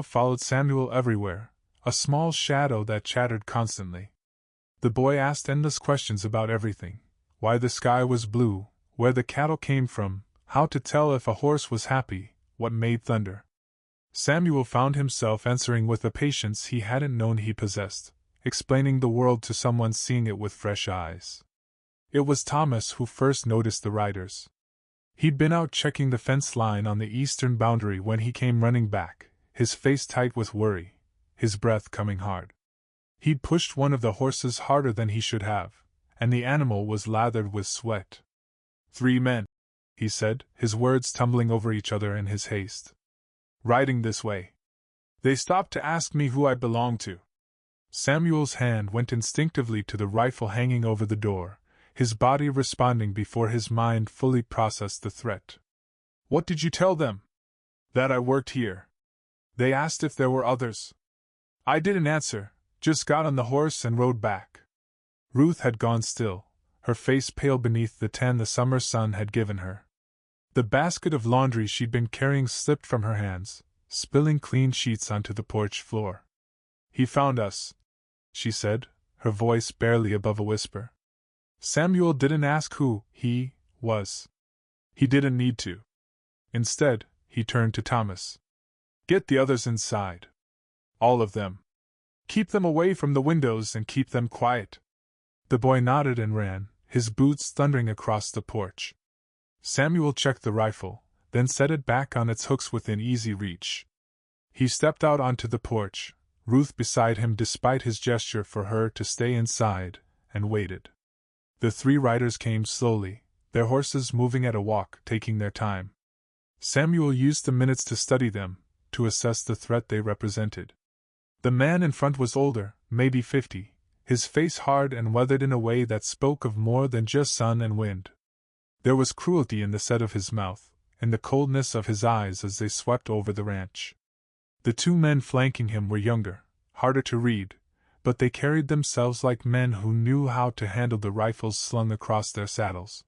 followed Samuel everywhere, a small shadow that chattered constantly. The boy asked endless questions about everything: why the sky was blue, where the cattle came from, how to tell if a horse was happy, what made thunder. Samuel found himself answering with a patience he hadn't known he possessed, explaining the world to someone seeing it with fresh eyes. It was Thomas who first noticed the riders. He'd been out checking the fence line on the eastern boundary when he came running back, his face tight with worry, his breath coming hard. He'd pushed one of the horses harder than he should have, and the animal was lathered with sweat. 3 men, he said, his words tumbling over each other in his haste. Riding this way. They stopped to ask me who I belonged to. Samuel's hand went instinctively to the rifle hanging over the door, his body responding before his mind fully processed the threat. What did you tell them? That I worked here. They asked if there were others. I didn't answer, just got on the horse and rode back. Ruth had gone still, her face pale beneath the tan the summer sun had given her. The basket of laundry she'd been carrying slipped from her hands, spilling clean sheets onto the porch floor. "He found us," she said, her voice barely above a whisper. Samuel didn't ask who he was. He didn't need to. Instead, he turned to Thomas. "Get the others inside. All of them. Keep them away from the windows and keep them quiet." The boy nodded and ran, his boots thundering across the porch. Samuel checked the rifle, then set it back on its hooks within easy reach. He stepped out onto the porch, Ruth beside him despite his gesture for her to stay inside, and waited. The three riders came slowly, their horses moving at a walk, taking their time. Samuel used the minutes to study them, to assess the threat they represented. The man in front was older, maybe 50, his face hard and weathered in a way that spoke of more than just sun and wind. There was cruelty in the set of his mouth, and the coldness of his eyes as they swept over the ranch. The two men flanking him were younger, harder to read, but they carried themselves like men who knew how to handle the rifles slung across their saddles.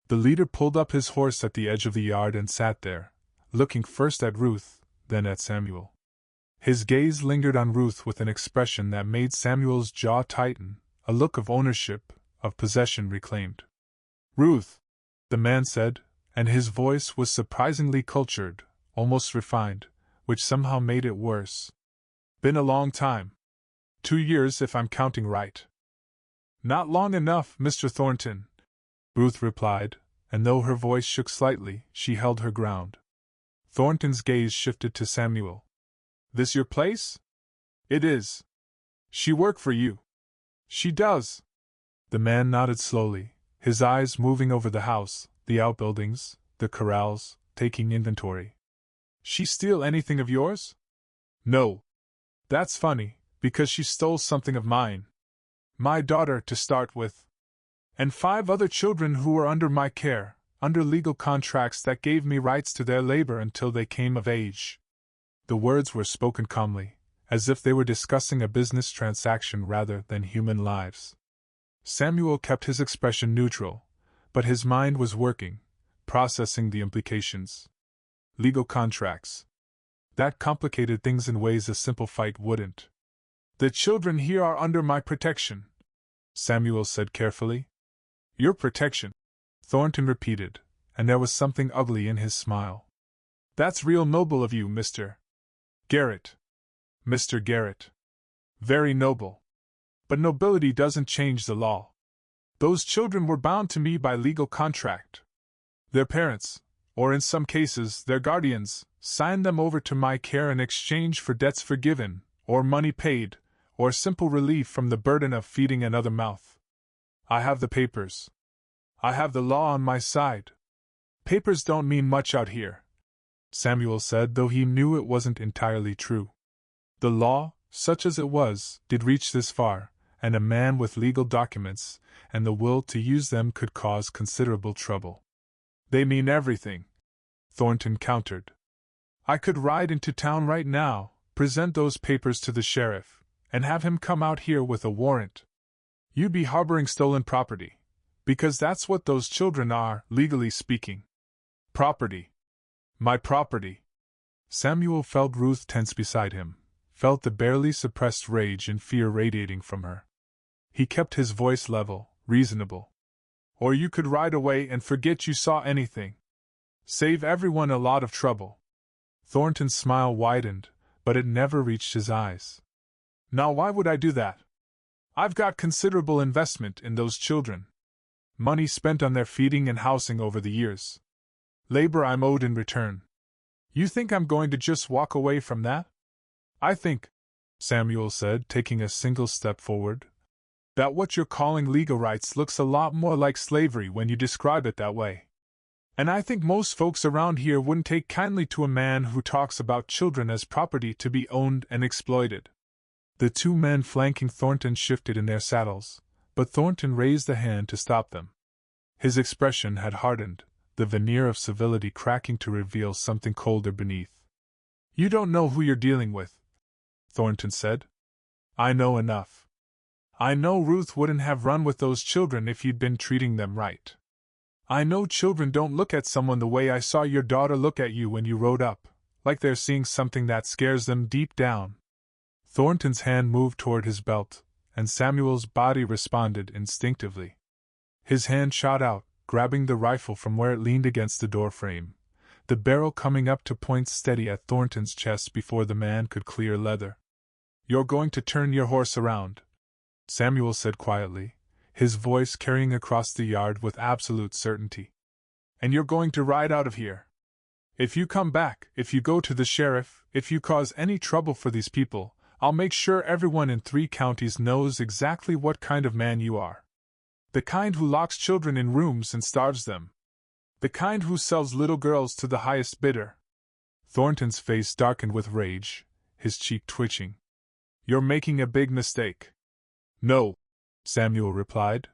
The leader pulled up his horse at the edge of the yard and sat there, looking first at Ruth, then at Samuel. His gaze lingered on Ruth with an expression that made Samuel's jaw tighten, a look of ownership, of possession reclaimed. "Ruth," the man said, and his voice was surprisingly cultured, almost refined, which somehow made it worse. "Been a long time. 2 years if I'm counting right." "Not long enough, Mr. Thornton," Ruth replied, and though her voice shook slightly, she held her ground. Thornton's gaze shifted to Samuel. "This your place?" "It is." "She work for you?" "She does." The man nodded slowly, his eyes moving over the house, the outbuildings, the corrals, taking inventory. "She steal anything of yours?" "No." "That's funny, because she stole something of mine. My daughter, to start with. And 5 other children who were under my care, under legal contracts that gave me rights to their labor until they came of age." The words were spoken calmly, as if they were discussing a business transaction rather than human lives. Samuel kept his expression neutral, but his mind was working, processing the implications. Legal contracts. That complicated things in ways a simple fight wouldn't. "The children here are under my protection," Samuel said carefully. "Your protection," Thornton repeated, and there was something ugly in his smile. "That's real noble of you, Mr. Garrett. Mr. Garrett. Very noble. But nobility doesn't change the law. Those children were bound to me by legal contract. Their parents, or in some cases their guardians, signed them over to my care in exchange for debts forgiven, or money paid, or simple relief from the burden of feeding another mouth. I have the papers. I have the law on my side. Papers don't mean much out here," Samuel said, though he knew it wasn't entirely true. The law, such as it was, did reach this far, and a man with legal documents and the will to use them could cause considerable trouble. "They mean everything," Thornton countered. "I could ride into town right now, present those papers to the sheriff, and have him come out here with a warrant. You'd be harboring stolen property, because that's what those children are, legally speaking." "Property. My property." Samuel felt Ruth tense beside him, felt the barely suppressed rage and fear radiating from her. He kept his voice level, reasonable. "Or you could ride away and forget you saw anything. Save everyone a lot of trouble." Thornton's smile widened, but it never reached his eyes. "Now why would I do that? I've got considerable investment in those children. Money spent on their feeding and housing over the years. Labor I'm owed in return. You think I'm going to just walk away from that? I think," Samuel said, taking a single step forward, "that what you're calling legal rights looks a lot more like slavery when you describe it that way. And I think most folks around here wouldn't take kindly to a man who talks about children as property to be owned and exploited." The two men flanking Thornton shifted in their saddles, but Thornton raised a hand to stop them. His expression had hardened, the veneer of civility cracking to reveal something colder beneath. "You don't know who you're dealing with," Thornton said. "I know enough. I know Ruth wouldn't have run with those children if you'd been treating them right. I know children don't look at someone the way I saw your daughter look at you when you rode up, like they're seeing something that scares them deep down." Thornton's hand moved toward his belt, and Samuel's body responded instinctively. His hand shot out, grabbing the rifle from where it leaned against the door frame, the barrel coming up to point steady at Thornton's chest before the man could clear leather. "You're going to turn your horse around," Samuel said quietly, his voice carrying across the yard with absolute certainty. "And you're going to ride out of here. If you come back, if you go to the sheriff, if you cause any trouble for these people, I'll make sure everyone in 3 counties knows exactly what kind of man you are. The kind who locks children in rooms and starves them. The kind who sells little girls to the highest bidder." Thornton's face darkened with rage, his cheek twitching. "You're making a big mistake." "No," Samuel replied.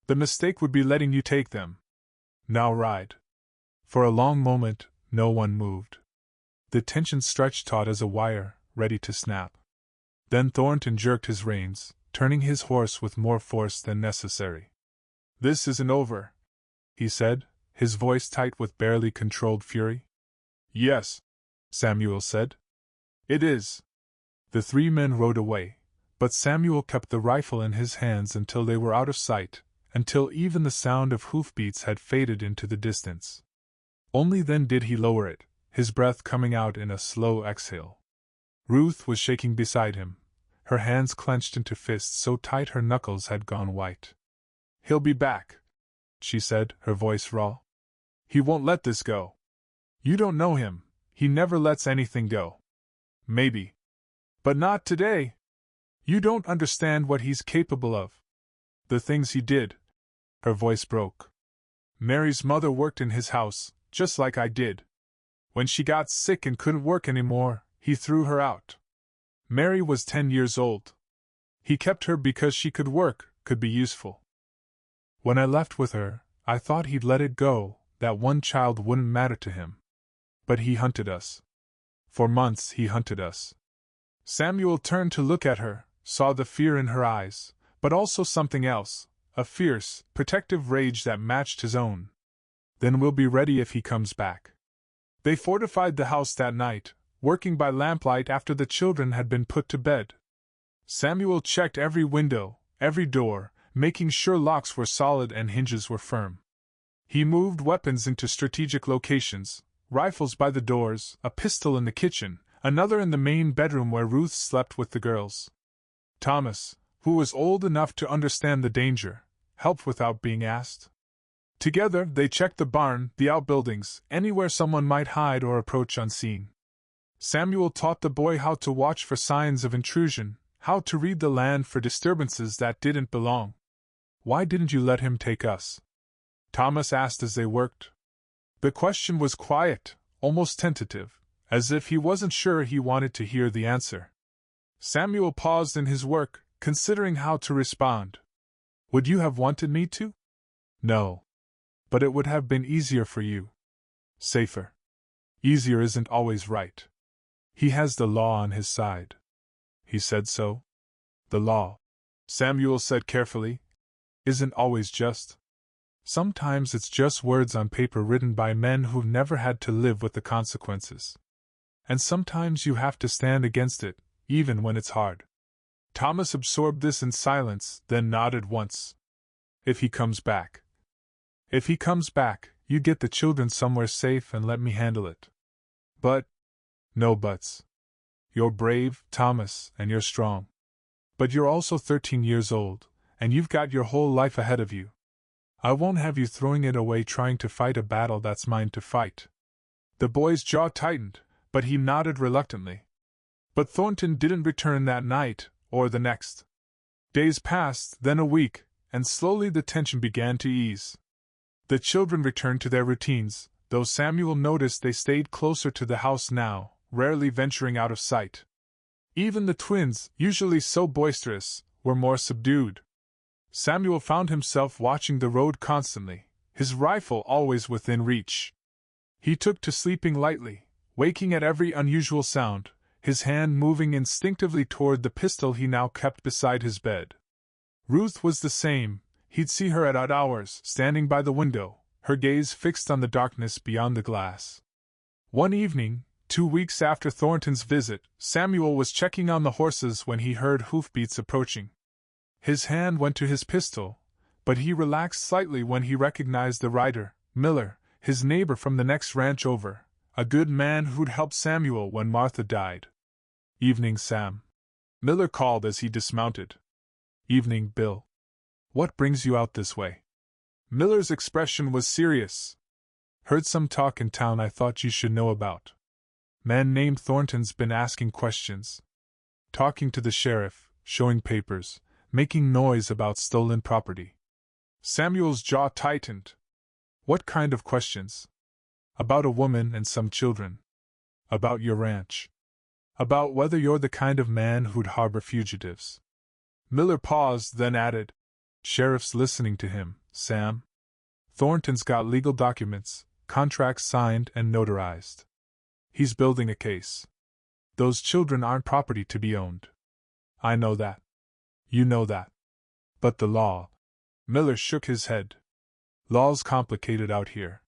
"The mistake would be letting you take them. Now ride." For a long moment, no one moved. The tension stretched taut as a wire, ready to snap. Then Thornton jerked his reins, turning his horse with more force than necessary. "This isn't over," he said, his voice tight with barely controlled fury. "Yes," Samuel said. "It is." The 3 men rode away, but Samuel kept the rifle in his hands until they were out of sight, until even the sound of hoofbeats had faded into the distance. Only then did he lower it, his breath coming out in a slow exhale. Ruth was shaking beside him, her hands clenched into fists so tight her knuckles had gone white. "He'll be back," she said, her voice raw. "He won't let this go. You don't know him, he never lets anything go. Maybe. But not today. You don't understand what he's capable of. The things he did." Her voice broke. "Mary's mother worked in his house, just like I did. When she got sick and couldn't work anymore, he threw her out. Mary was 10 years old. He kept her because she could work, could be useful. When I left with her, I thought he'd let it go, that one child wouldn't matter to him. But he hunted us. For months he hunted us." Samuel turned to look at her, saw the fear in her eyes, but also something else, a fierce, protective rage that matched his own. "Then we'll be ready if he comes back." They fortified the house that night, working by lamplight after the children had been put to bed. Samuel checked every window, every door, making sure locks were solid and hinges were firm. He moved weapons into strategic locations, rifles by the doors, a pistol in the kitchen, another in the main bedroom where Ruth slept with the girls. Thomas, who was old enough to understand the danger, helped without being asked. Together they checked the barn, the outbuildings, anywhere someone might hide or approach unseen. Samuel taught the boy how to watch for signs of intrusion, how to read the land for disturbances that didn't belong. "Why didn't you let him take us?" Thomas asked as they worked. The question was quiet, almost tentative, as if he wasn't sure he wanted to hear the answer. Samuel paused in his work, considering how to respond. "Would you have wanted me to?" "No. But it would have been easier for you. Safer. Easier isn't always right. He has the law on his side." "He said so?" "The law," Samuel said carefully, "isn't always just. Sometimes it's just words on paper written by men who've never had to live with the consequences. And sometimes you have to stand against it, even when it's hard." Thomas absorbed this in silence, then nodded once. "If he comes back." "If he comes back, you get the children somewhere safe and let me handle it." "But—" "No buts. You're brave, Thomas, and you're strong. But you're also 13 years old, and you've got your whole life ahead of you. I won't have you throwing it away trying to fight a battle that's mine to fight." The boy's jaw tightened, but he nodded reluctantly. But Thornton didn't return that night, or the next. Days passed, then a week, and slowly the tension began to ease. The children returned to their routines, though Samuel noticed they stayed closer to the house now, rarely venturing out of sight. Even the twins, usually so boisterous, were more subdued. Samuel found himself watching the road constantly, his rifle always within reach. He took to sleeping lightly, waking at every unusual sound, his hand moving instinctively toward the pistol he now kept beside his bed. Ruth was the same. He'd see her at odd hours, standing by the window, her gaze fixed on the darkness beyond the glass. One evening, 2 weeks after Thornton's visit, Samuel was checking on the horses when he heard hoofbeats approaching. His hand went to his pistol, but he relaxed slightly when he recognized the rider, Miller, his neighbor from the next ranch over, a good man who'd helped Samuel when Martha died. "Evening, Sam," Miller called as he dismounted. "Evening, Bill. What brings you out this way?" Miller's expression was serious. "Heard some talk in town I thought you should know about. Man named Thornton's been asking questions. Talking to the sheriff, showing papers, making noise about stolen property." Samuel's jaw tightened. "What kind of questions?" "About a woman and some children. About your ranch. About whether you're the kind of man who'd harbor fugitives." Miller paused, then added, "Sheriff's listening to him, Sam. Thornton's got legal documents, contracts signed and notarized. He's building a case. Those children aren't property to be owned. I know that. You know that. But the law." Miller shook his head. "Law's complicated out here.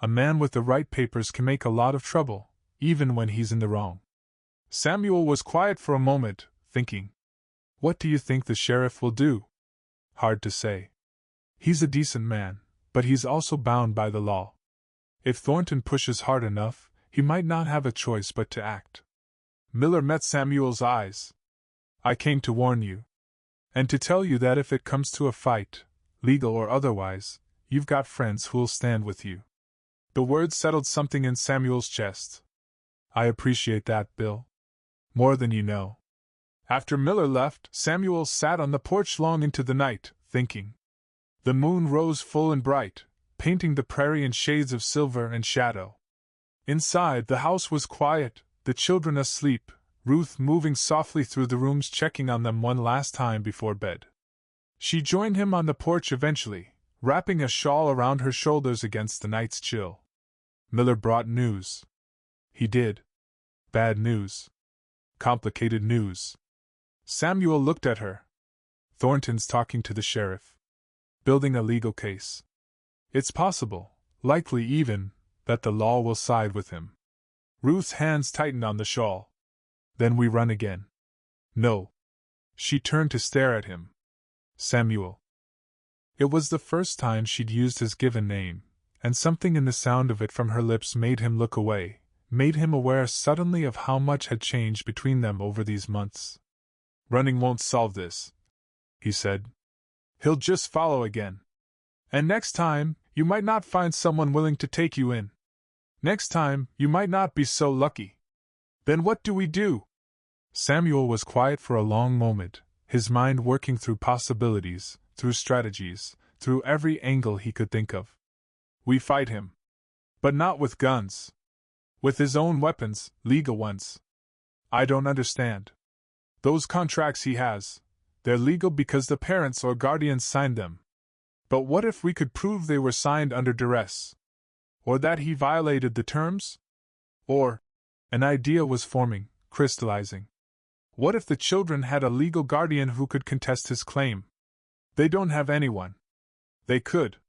A man with the right papers can make a lot of trouble, even when he's in the wrong." Samuel was quiet for a moment, thinking. "What do you think the sheriff will do?" "Hard to say. He's a decent man, but he's also bound by the law. If Thornton pushes hard enough, he might not have a choice but to act." Miller met Samuel's eyes. "I came to warn you. And to tell you that if it comes to a fight, legal or otherwise, you've got friends who'll stand with you." The words settled something in Samuel's chest. "I appreciate that, Bill. More than you know." After Miller left, Samuel sat on the porch long into the night, thinking. The moon rose full and bright, painting the prairie in shades of silver and shadow. Inside, the house was quiet, the children asleep, Ruth moving softly through the rooms checking on them one last time before bed. She joined him on the porch eventually, wrapping a shawl around her shoulders against the night's chill. "Miller brought news." "He did. Bad news. Complicated news." Samuel looked at her. "Thornton's talking to the sheriff. Building a legal case. It's possible, likely even, that the law will side with him." Ruth's hands tightened on the shawl. "Then we run again." "No." She turned to stare at him. "Samuel." It was the first time she'd used his given name, and something in the sound of it from her lips made him look away, made him aware suddenly of how much had changed between them over these months. "Running won't solve this," he said. "He'll just follow again. And next time, you might not find someone willing to take you in. Next time, you might not be so lucky. Then what do we do?" Samuel was quiet for a long moment, his mind working through possibilities, through strategies, through every angle he could think of. "We fight him. But not with guns. With his own weapons, legal ones." "I don't understand. Those contracts he has, they're legal because the parents or guardians signed them. But what if we could prove they were signed under duress? Or that he violated the terms? Or—" an idea was forming, crystallizing. "What if the children had a legal guardian who could contest his claim? They don't have anyone. They could.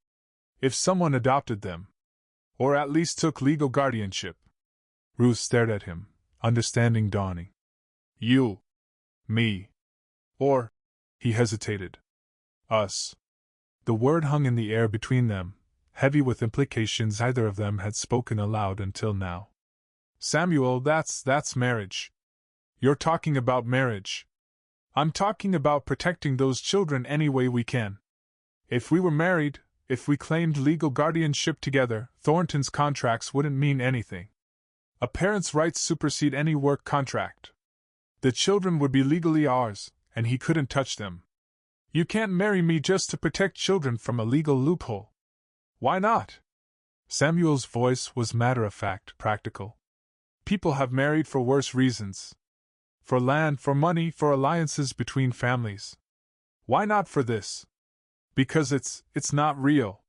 If someone adopted them. Or at least took legal guardianship." Ruth stared at him, understanding dawning. "You. Me. Or—" he hesitated. "Us." The word hung in the air between them, heavy with implications neither of them had spoken aloud until now. "Samuel, that's marriage. You're talking about marriage. I'm talking about protecting those children any way we can. If we were married, if we claimed legal guardianship together, Thornton's contracts wouldn't mean anything. A parent's rights supersede any work contract. The children would be legally ours, and he couldn't touch them. You can't marry me just to protect children from a legal loophole." "Why not?" Samuel's voice was matter-of-fact, practical. "People have married for worse reasons. For land, for money, for alliances between families. Why not for this?" "Because it's not real."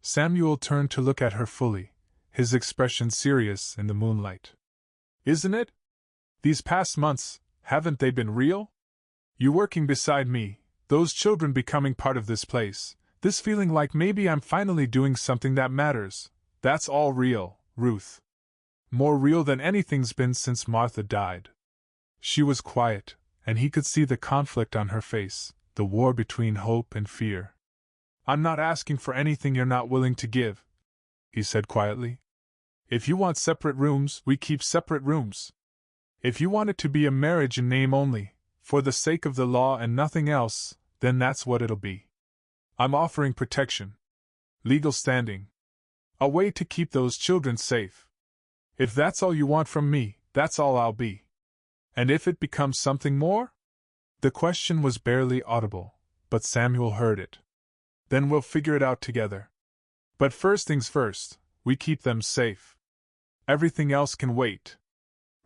Samuel turned to look at her fully, his expression serious in the moonlight. "Isn't it? These past months, haven't they been real? You working beside me, those children becoming part of this place, this feeling like maybe I'm finally doing something that matters. That's all real, Ruth. More real than anything's been since Martha died. She was quiet, and he could see the conflict on her face, the war between hope and fear. I'm not asking for anything you're not willing to give, he said quietly. If you want separate rooms, we keep separate rooms. If you want it to be a marriage in name only, for the sake of the law and nothing else, then that's what it'll be. I'm offering protection. Legal standing. A way to keep those children safe. If that's all you want from me, that's all I'll be. And if it becomes something more? The question was barely audible, but Samuel heard it. Then we'll figure it out together. But first things first, we keep them safe. Everything else can wait.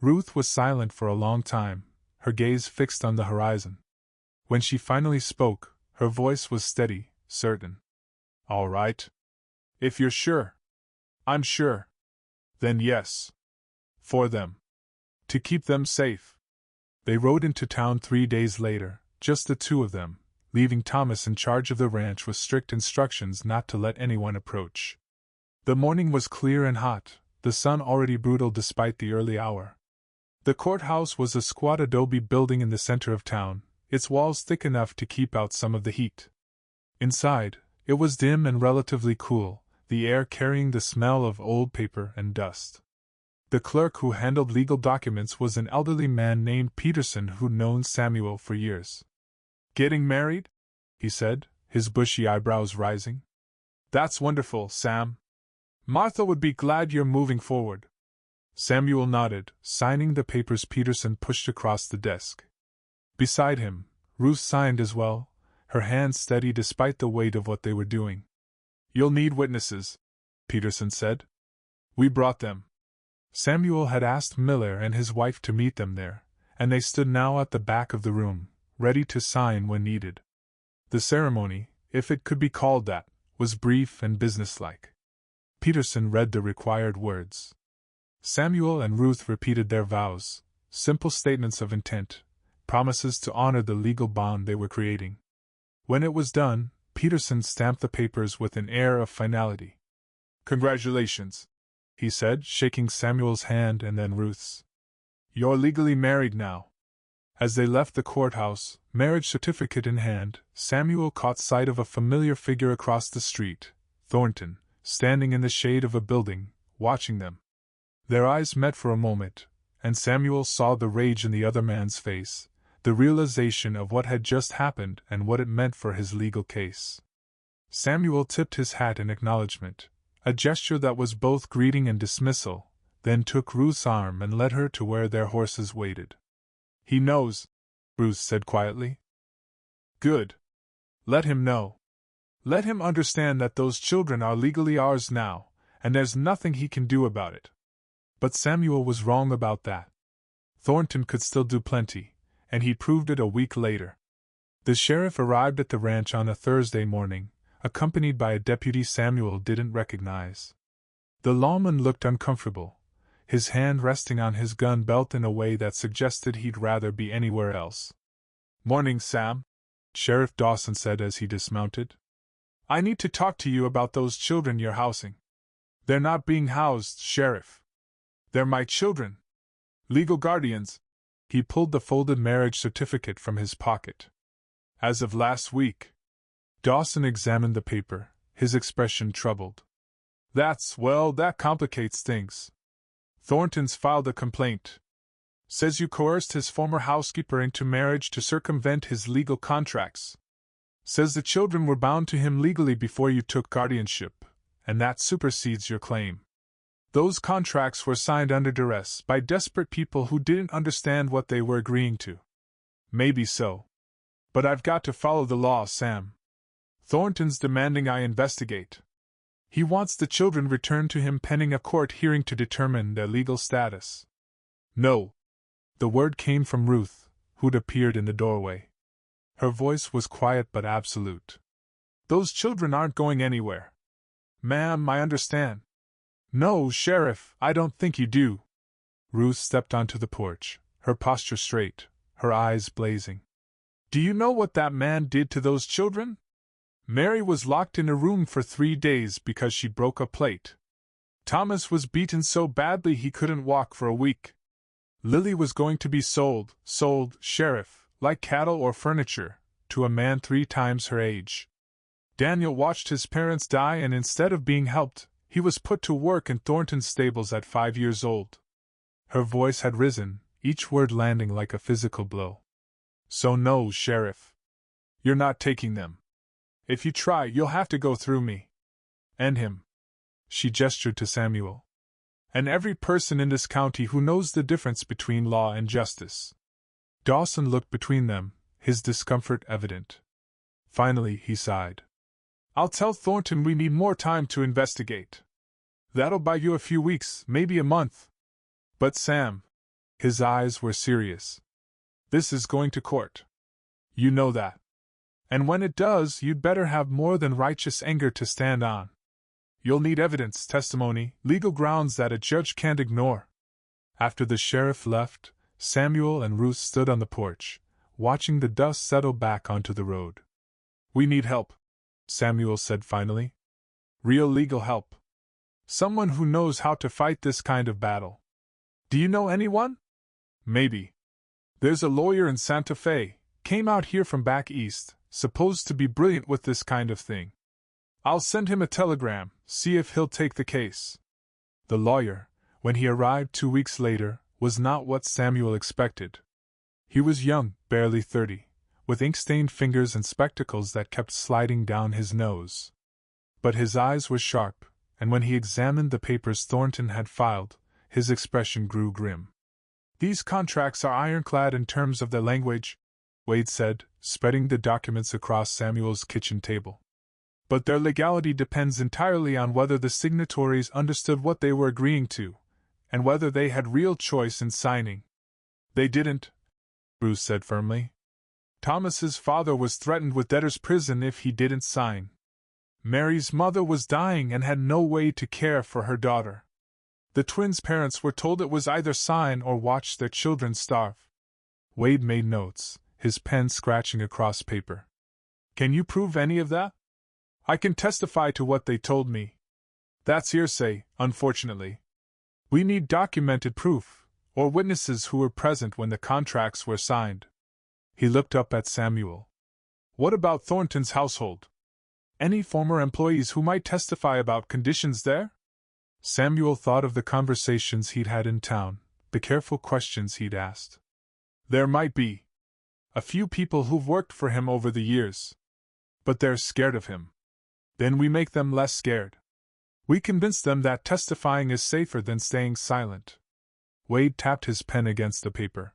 Ruth was silent for a long time, her gaze fixed on the horizon. When she finally spoke, her voice was steady, certain. All right. If you're sure. I'm sure. Then yes. For them. To keep them safe. They rode into town 3 days later, just the two of them, leaving Thomas in charge of the ranch with strict instructions not to let anyone approach. The morning was clear and hot, the sun already brutal despite the early hour. The courthouse was a squat adobe building in the center of town, its walls thick enough to keep out some of the heat. Inside, it was dim and relatively cool, the air carrying the smell of old paper and dust. The clerk who handled legal documents was an elderly man named Peterson who'd known Samuel for years. Getting married? He said, his bushy eyebrows rising. That's wonderful, Sam. Martha would be glad you're moving forward. Samuel nodded, signing the papers Peterson pushed across the desk. Beside him, Ruth signed as well, her hands steady despite the weight of what they were doing. You'll need witnesses, Peterson said. We brought them. Samuel had asked Miller and his wife to meet them there, and they stood now at the back of the room, ready to sign when needed. The ceremony, if it could be called that, was brief and businesslike. Peterson read the required words. Samuel and Ruth repeated their vows, simple statements of intent, promises to honor the legal bond they were creating. When it was done, Peterson stamped the papers with an air of finality. Congratulations, he said, shaking Samuel's hand and then Ruth's. You're legally married now. As they left the courthouse, marriage certificate in hand, Samuel caught sight of a familiar figure across the street, Thornton, standing in the shade of a building, watching them. Their eyes met for a moment, and Samuel saw the rage in the other man's face, the realization of what had just happened and what it meant for his legal case. Samuel tipped his hat in acknowledgement, a gesture that was both greeting and dismissal, then took Ruth's arm and led her to where their horses waited. He knows, Ruth said quietly. Good. Let him know. Let him understand that those children are legally ours now, and there's nothing he can do about it. But Samuel was wrong about that. Thornton could still do plenty, and he proved it a week later. The sheriff arrived at the ranch on a Thursday morning, accompanied by a deputy Samuel didn't recognize. The lawman looked uncomfortable, his hand resting on his gun belt in a way that suggested he'd rather be anywhere else. Morning, Sam, Sheriff Dawson said as he dismounted. I need to talk to you about those children you're housing. They're not being housed, Sheriff. They're my children. Legal guardians. He pulled the folded marriage certificate from his pocket. As of last week. Dawson examined the paper, his expression troubled. That complicates things. Thornton's filed a complaint. Says you coerced his former housekeeper into marriage to circumvent his legal contracts. Says the children were bound to him legally before you took guardianship, and that supersedes your claim. Those contracts were signed under duress by desperate people who didn't understand what they were agreeing to. Maybe so. But I've got to follow the law, Sam. Thornton's demanding I investigate. He wants the children returned to him pending a court hearing to determine their legal status. No. The word came from Ruth, who'd appeared in the doorway. Her voice was quiet but absolute. Those children aren't going anywhere. Ma'am, I understand. No, Sheriff, I don't think you do. Ruth stepped onto the porch, her posture straight, her eyes blazing. Do you know what that man did to those children? Mary was locked in a room for 3 days because she broke a plate. Thomas was beaten so badly he couldn't walk for a week. Lily was going to be sold, sheriff, like cattle or furniture, to a man 3 times her age. Daniel watched his parents die, and instead of being helped, he was put to work in Thornton's stables at 5 years old. Her voice had risen, each word landing like a physical blow. So no, Sheriff. You're not taking them. If you try, you'll have to go through me. And him. She gestured to Samuel. And every person in this county who knows the difference between law and justice. Dawson looked between them, his discomfort evident. Finally, he sighed. I'll tell Thornton we need more time to investigate. That'll buy you a few weeks, maybe a month. But Sam. His eyes were serious. This is going to court. You know that. And when it does, you'd better have more than righteous anger to stand on. You'll need evidence, testimony, legal grounds that a judge can't ignore. After the sheriff left, Samuel and Ruth stood on the porch, watching the dust settle back onto the road. We need help, Samuel said finally. Real legal help. Someone who knows how to fight this kind of battle. Do you know anyone? Maybe. There's a lawyer in Santa Fe, came out here from back east, supposed to be brilliant with this kind of thing. I'll send him a telegram, see if he'll take the case. The lawyer, when he arrived 2 weeks later, was not what Samuel expected. He was young, barely 30, with ink-stained fingers and spectacles that kept sliding down his nose. But his eyes were sharp, and when he examined the papers Thornton had filed, his expression grew grim. These contracts are ironclad in terms of their language, Wade said, spreading the documents across Samuel's kitchen table. But their legality depends entirely on whether the signatories understood what they were agreeing to, and whether they had real choice in signing. They didn't, Bruce said firmly. Thomas's father was threatened with debtor's prison if he didn't sign. Mary's mother was dying and had no way to care for her daughter. The twins' parents were told it was either sign or watch their children starve. Wade made notes, his pen scratching across paper. Can you prove any of that? I can testify to what they told me. That's hearsay, unfortunately. We need documented proof, or witnesses who were present when the contracts were signed. He looked up at Samuel. What about Thornton's household? Any former employees who might testify about conditions there? Samuel thought of the conversations he'd had in town, the careful questions he'd asked. There might be. A few people who've worked for him over the years. But they're scared of him. Then we make them less scared. We convince them that testifying is safer than staying silent. Wade tapped his pen against the paper.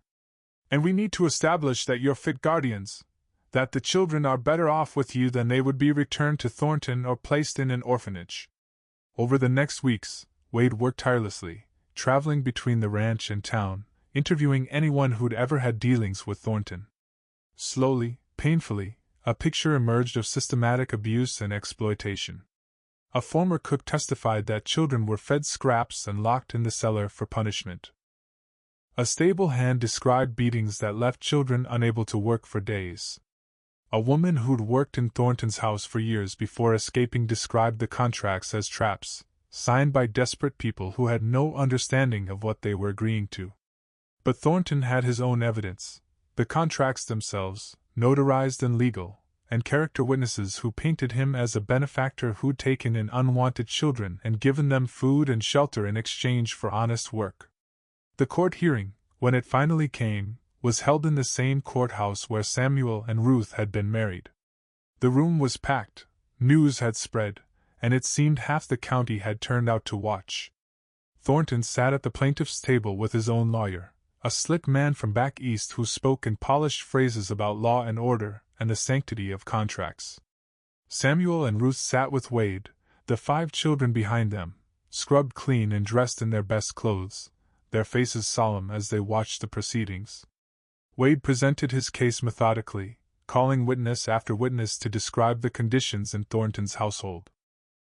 And we need to establish that you're fit guardians, that the children are better off with you than they would be returned to Thornton or placed in an orphanage. Over the next weeks, Wade worked tirelessly, traveling between the ranch and town, interviewing anyone who'd ever had dealings with Thornton. Slowly, painfully, a picture emerged of systematic abuse and exploitation. A former cook testified that children were fed scraps and locked in the cellar for punishment. A stable hand described beatings that left children unable to work for days. A woman who'd worked in Thornton's house for years before escaping described the contracts as traps, signed by desperate people who had no understanding of what they were agreeing to. But Thornton had his own evidence, the contracts themselves, notarized and legal, and character witnesses who painted him as a benefactor who'd taken in unwanted children and given them food and shelter in exchange for honest work. The court hearing, when it finally came, was held in the same courthouse where Samuel and Ruth had been married. The room was packed, news had spread, and it seemed half the county had turned out to watch. Thornton sat at the plaintiff's table with his own lawyer, a slick man from back east who spoke in polished phrases about law and order and the sanctity of contracts. Samuel and Ruth sat with Wade, the 5 children behind them, scrubbed clean and dressed in their best clothes, their faces solemn as they watched the proceedings. Wade presented his case methodically, calling witness after witness to describe the conditions in Thornton's household.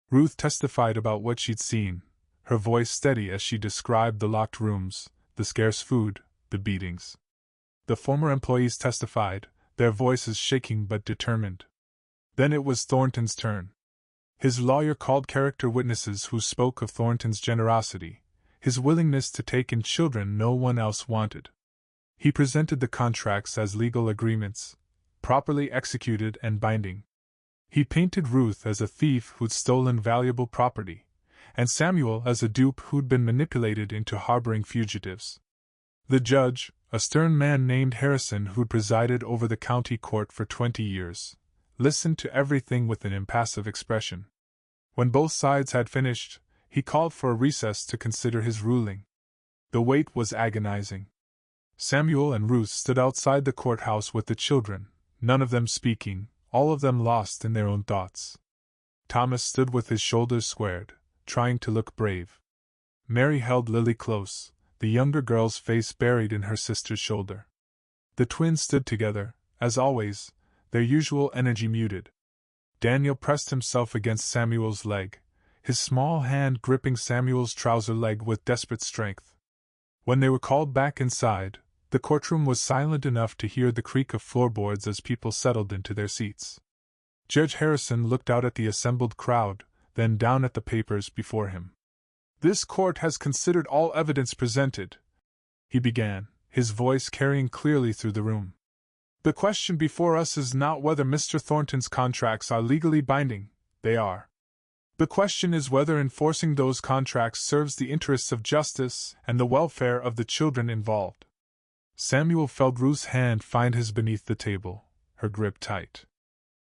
Ruth testified about what she'd seen, her voice steady as she described the locked rooms, the scarce food, the beatings. The former employees testified, their voices shaking but determined. Then it was Thornton's turn. His lawyer called character witnesses who spoke of Thornton's generosity, his willingness to take in children no one else wanted. He presented the contracts as legal agreements, properly executed and binding. He painted Ruth as a thief who'd stolen valuable property, and Samuel as a dupe who'd been manipulated into harboring fugitives. The judge, a stern man named Harrison who'd presided over the county court for 20 years, listened to everything with an impassive expression. When both sides had finished, he called for a recess to consider his ruling. The wait was agonizing. Samuel and Ruth stood outside the courthouse with the children, none of them speaking, all of them lost in their own thoughts. Thomas stood with his shoulders squared, trying to look brave. Mary held Lily close, the younger girl's face buried in her sister's shoulder. The twins stood together, as always, their usual energy muted. Daniel pressed himself against Samuel's leg, his small hand gripping Samuel's trouser leg with desperate strength. When they were called back inside, the courtroom was silent enough to hear the creak of floorboards as people settled into their seats. Judge Harrison looked out at the assembled crowd, then down at the papers before him. "This court has considered all evidence presented," he began, his voice carrying clearly through the room. "The question before us is not whether Mr. Thornton's contracts are legally binding, they are. The question is whether enforcing those contracts serves the interests of justice and the welfare of the children involved." Samuel felt Ruth's hand find his beneath the table, her grip tight.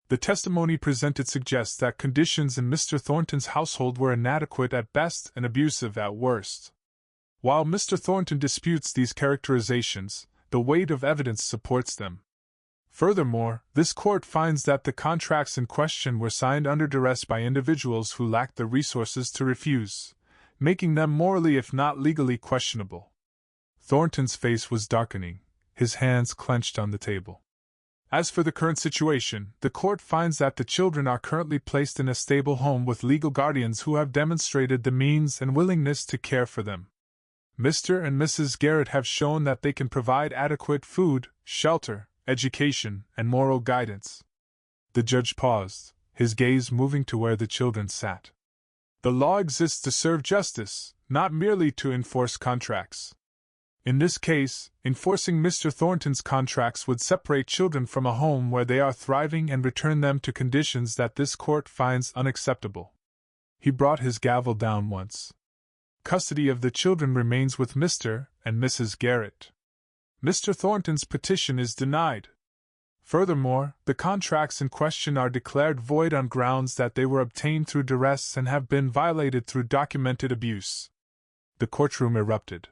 "The testimony presented suggests that conditions in Mr. Thornton's household were inadequate at best and abusive at worst. While Mr. Thornton disputes these characterizations, the weight of evidence supports them. Furthermore, this court finds that the contracts in question were signed under duress by individuals who lacked the resources to refuse, making them morally if not legally questionable." Thornton's face was darkening, his hands clenched on the table. "As for the current situation, the court finds that the children are currently placed in a stable home with legal guardians who have demonstrated the means and willingness to care for them. Mr. and Mrs. Garrett have shown that they can provide adequate food, shelter, education, and moral guidance." The judge paused, his gaze moving to where the children sat. "The law exists to serve justice, not merely to enforce contracts. In this case, enforcing Mr. Thornton's contracts would separate children from a home where they are thriving and return them to conditions that this court finds unacceptable." He brought his gavel down once. "Custody of the children remains with Mr. and Mrs. Garrett. Mr. Thornton's petition is denied. Furthermore, the contracts in question are declared void on grounds that they were obtained through duress and have been violated through documented abuse." The courtroom erupted.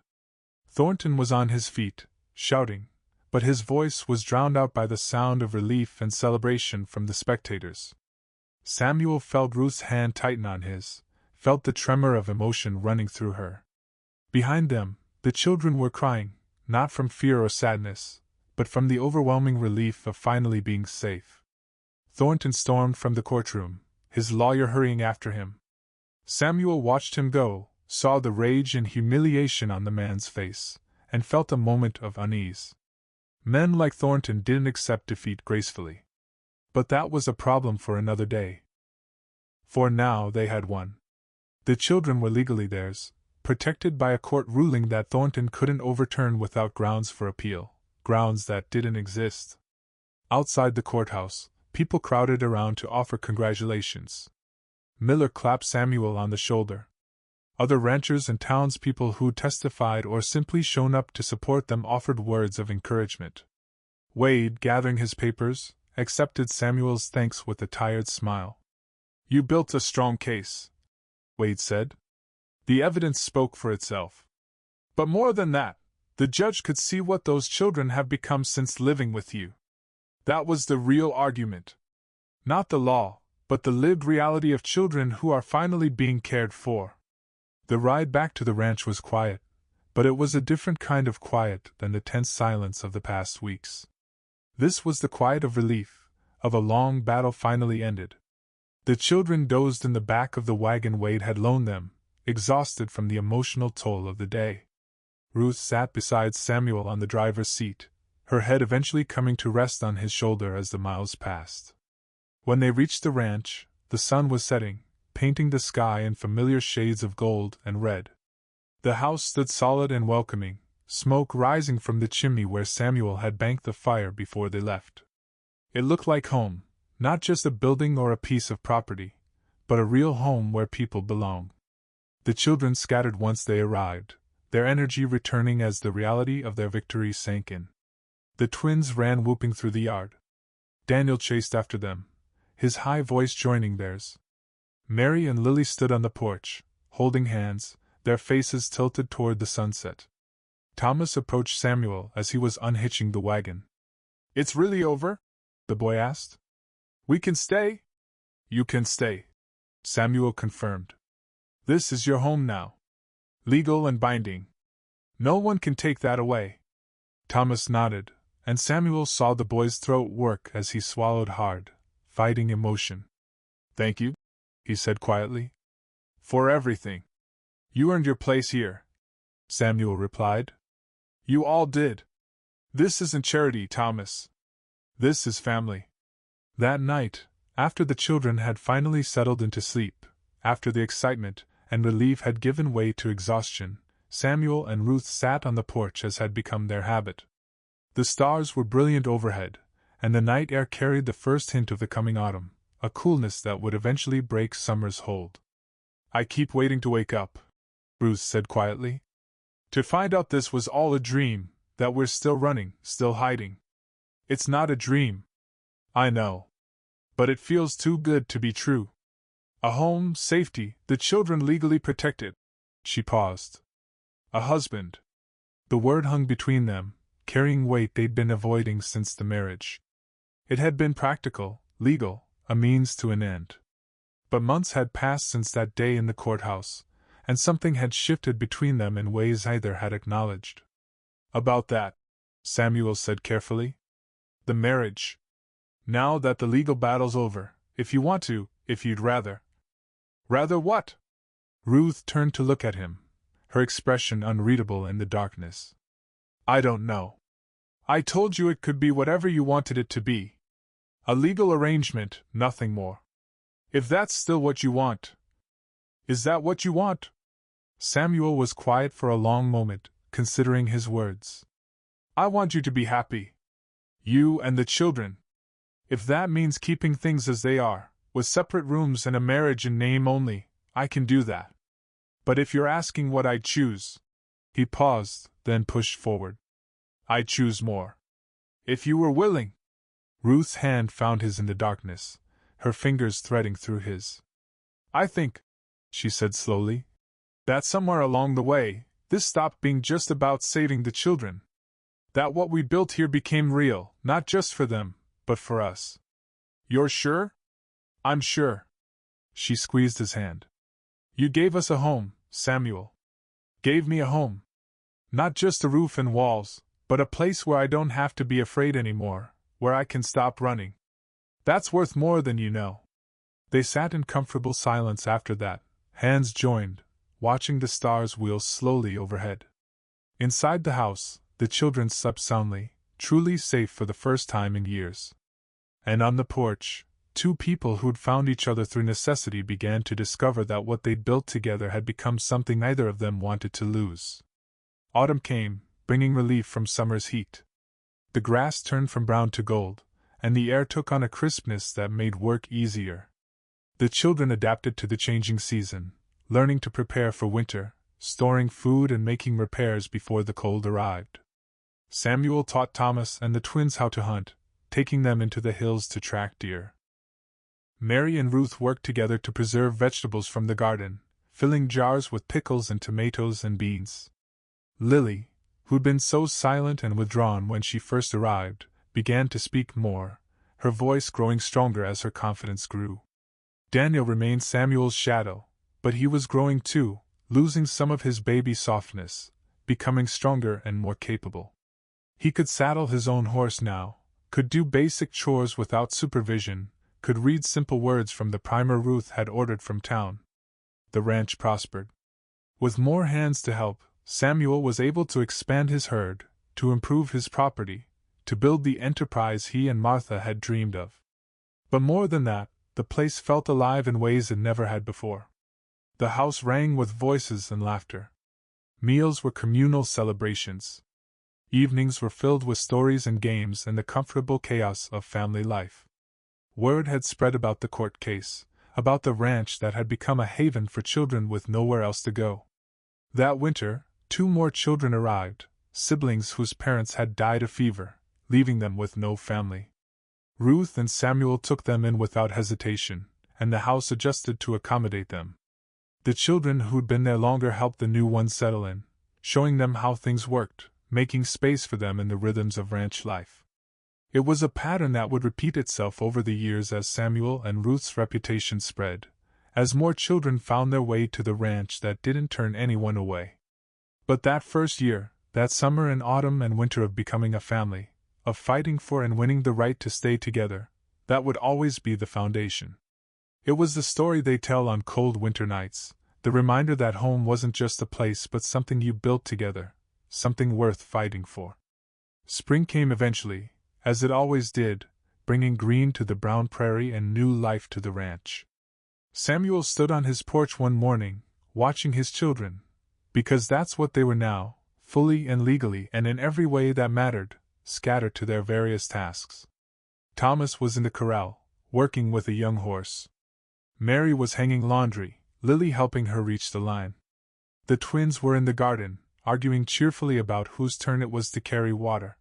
Thornton was on his feet, shouting, but his voice was drowned out by the sound of relief and celebration from the spectators. Samuel felt Ruth's hand tighten on his, felt the tremor of emotion running through her. Behind them, the children were crying, not from fear or sadness, but from the overwhelming relief of finally being safe. Thornton stormed from the courtroom, his lawyer hurrying after him. Samuel watched him go, saw the rage and humiliation on the man's face, and felt a moment of unease. Men like Thornton didn't accept defeat gracefully. But that was a problem for another day. For now they had won. The children were legally theirs, protected by a court ruling that Thornton couldn't overturn without grounds for appeal, grounds that didn't exist. Outside the courthouse, people crowded around to offer congratulations. Miller clapped Samuel on the shoulder. Other ranchers and townspeople who testified or simply shown up to support them offered words of encouragement. Wade, gathering his papers, accepted Samuel's thanks with a tired smile. "You built a strong case," Wade said. "The evidence spoke for itself. But more than that, the judge could see what those children have become since living with you. That was the real argument. Not the law, but the lived reality of children who are finally being cared for." The ride back to the ranch was quiet, but it was a different kind of quiet than the tense silence of the past weeks. This was the quiet of relief, of a long battle finally ended. The children dozed in the back of the wagon Wade had loaned them, exhausted from the emotional toll of the day. Ruth sat beside Samuel on the driver's seat, her head eventually coming to rest on his shoulder as the miles passed. When they reached the ranch, the sun was setting, painting the sky in familiar shades of gold and red. The house stood solid and welcoming, smoke rising from the chimney where Samuel had banked the fire before they left. It looked like home, not just a building or a piece of property, but a real home where people belong. The children scattered once they arrived, their energy returning as the reality of their victory sank in. The twins ran whooping through the yard. Daniel chased after them, his high voice joining theirs. Mary and Lily stood on the porch, holding hands, their faces tilted toward the sunset. Thomas approached Samuel as he was unhitching the wagon. "It's really over?" the boy asked. "We can stay?" "You can stay," Samuel confirmed. "This is your home now. Legal and binding. No one can take that away." Thomas nodded, and Samuel saw the boy's throat work as he swallowed hard, fighting emotion. "Thank you," he said quietly. "For everything. You earned your place here," Samuel replied. "You all did. This isn't charity, Thomas. This is family." That night, after the children had finally settled into sleep, after the excitement and relief had given way to exhaustion, Samuel and Ruth sat on the porch as had become their habit. The stars were brilliant overhead, and the night air carried the first hint of the coming autumn, a coolness that would eventually break summer's hold. "I keep waiting to wake up," Ruth said quietly. "To find out this was all a dream, that we're still running, still hiding. It's not a dream. I know. But it feels too good to be true. A home, safety, the children legally protected." She paused. "A husband." The word hung between them, carrying weight they'd been avoiding since the marriage. It had been practical, legal, a means to an end. But months had passed since that day in the courthouse, and something had shifted between them in ways neither had acknowledged. "About that," Samuel said carefully. "The marriage. Now that the legal battle's over, if you want to, if you'd rather." "Rather what?" Ruth turned to look at him, her expression unreadable in the darkness. "I don't know. I told you it could be whatever you wanted it to be. A legal arrangement, nothing more. If that's still what you want." "Is that what you want?" Samuel was quiet for a long moment, considering his words. "I want you to be happy. You and the children. If that means keeping things as they are, with separate rooms and a marriage in name only, I can do that. But if you're asking what I'd choose..." He paused, then pushed forward. "I'd choose more. If you were willing." Ruth's hand found his in the darkness, her fingers threading through his. "I think," she said slowly, "that somewhere along the way, this stopped being just about saving the children. That what we built here became real, not just for them, but for us." "You're sure?" "I'm sure." She squeezed his hand. "You gave us a home, Samuel. Gave me a home. Not just a roof and walls, but a place where I don't have to be afraid anymore, where I can stop running. That's worth more than you know." They sat in comfortable silence after that, hands joined, watching the stars wheel slowly overhead. Inside the house, the children slept soundly, truly safe for the first time in years. And on the porch, two people who'd found each other through necessity began to discover that what they'd built together had become something neither of them wanted to lose. Autumn came, bringing relief from summer's heat. The grass turned from brown to gold, and the air took on a crispness that made work easier. The children adapted to the changing season, learning to prepare for winter, storing food and making repairs before the cold arrived. Samuel taught Thomas and the twins how to hunt, taking them into the hills to track deer. Mary and Ruth worked together to preserve vegetables from the garden, filling jars with pickles and tomatoes and beans. Lily, who'd been so silent and withdrawn when she first arrived, began to speak more, her voice growing stronger as her confidence grew. Daniel remained Samuel's shadow, but he was growing too, losing some of his baby softness, becoming stronger and more capable. He could saddle his own horse now, could do basic chores without supervision, could read simple words from the primer Ruth had ordered from town. The ranch prospered. With more hands to help, Samuel was able to expand his herd, to improve his property, to build the enterprise he and Martha had dreamed of. But more than that, the place felt alive in ways it never had before. The house rang with voices and laughter. Meals were communal celebrations. Evenings were filled with stories and games and the comfortable chaos of family life. Word had spread about the court case, about the ranch that had become a haven for children with nowhere else to go. That winter, 2 more children arrived, siblings whose parents had died of fever, leaving them with no family. Ruth and Samuel took them in without hesitation, and the house adjusted to accommodate them. The children who'd been there longer helped the new ones settle in, showing them how things worked, making space for them in the rhythms of ranch life. It was a pattern that would repeat itself over the years as Samuel and Ruth's reputation spread, as more children found their way to the ranch that didn't turn anyone away. But that first year, that summer and autumn and winter of becoming a family, of fighting for and winning the right to stay together, that would always be the foundation. It was the story they tell on cold winter nights, the reminder that home wasn't just a place but something you built together, something worth fighting for. Spring came eventually, as it always did, bringing green to the brown prairie and new life to the ranch. Samuel stood on his porch one morning, watching his children, because that's what they were now, fully and legally and in every way that mattered, scattered to their various tasks. Thomas was in the corral, working with a young horse. Mary was hanging laundry, Lily helping her reach the line. The twins were in the garden, arguing cheerfully about whose turn it was to carry water.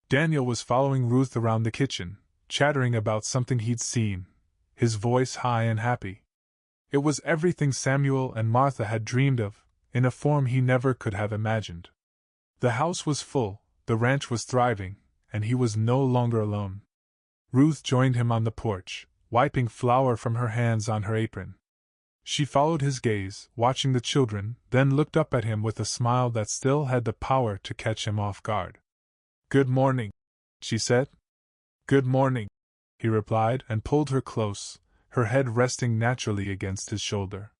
Daniel was following Ruth around the kitchen, chattering about something he'd seen, his voice high and happy. It was everything Samuel and Martha had dreamed of, in a form he never could have imagined. The house was full, the ranch was thriving, and he was no longer alone. Ruth joined him on the porch, wiping flour from her hands on her apron. She followed his gaze, watching the children, then looked up at him with a smile that still had the power to catch him off guard. "Good morning," she said. "Good morning," he replied and pulled her close, her head resting naturally against his shoulder.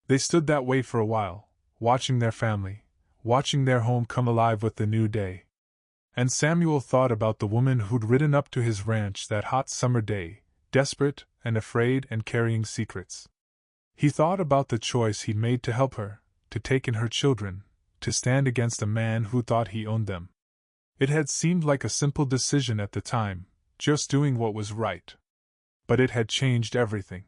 They stood that way for a while, watching their family, watching their home come alive with the new day. And Samuel thought about the woman who'd ridden up to his ranch that hot summer day, desperate and afraid and carrying secrets. He thought about the choice he'd made to help her, to take in her children, to stand against a man who thought he owned them. It had seemed like a simple decision at the time, just doing what was right. But it had changed everything.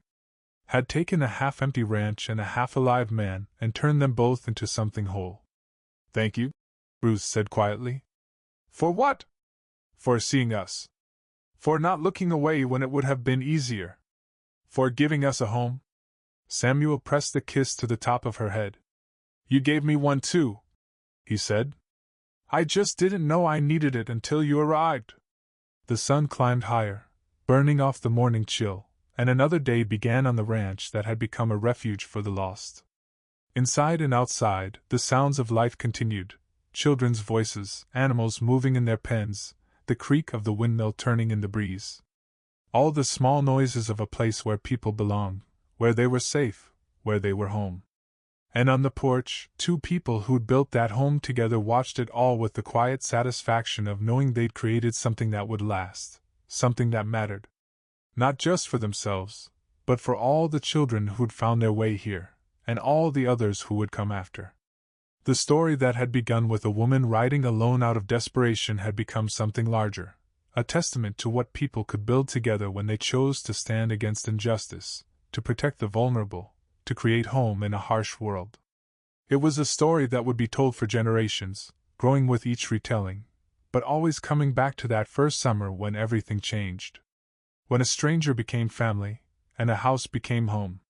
Had taken a half-empty ranch and a half-alive man and turned them both into something whole. "Thank you," Ruth said quietly. "For what?" "For seeing us. For not looking away when it would have been easier. For giving us a home." Samuel pressed a kiss to the top of her head. "You gave me one too," he said. "I just didn't know I needed it until you arrived." The sun climbed higher, burning off the morning chill, and another day began on the ranch that had become a refuge for the lost. Inside and outside, the sounds of life continued, children's voices, animals moving in their pens, the creak of the windmill turning in the breeze. All the small noises of a place where people belonged, where they were safe, where they were home. And on the porch, 2 people who'd built that home together watched it all with the quiet satisfaction of knowing they'd created something that would last, something that mattered. Not just for themselves, but for all the children who'd found their way here, and all the others who would come after. The story that had begun with a woman riding alone out of desperation had become something larger, a testament to what people could build together when they chose to stand against injustice, to protect the vulnerable, to create home in a harsh world. It was a story that would be told for generations, growing with each retelling, but always coming back to that first summer when everything changed. When a stranger became family, and a house became home.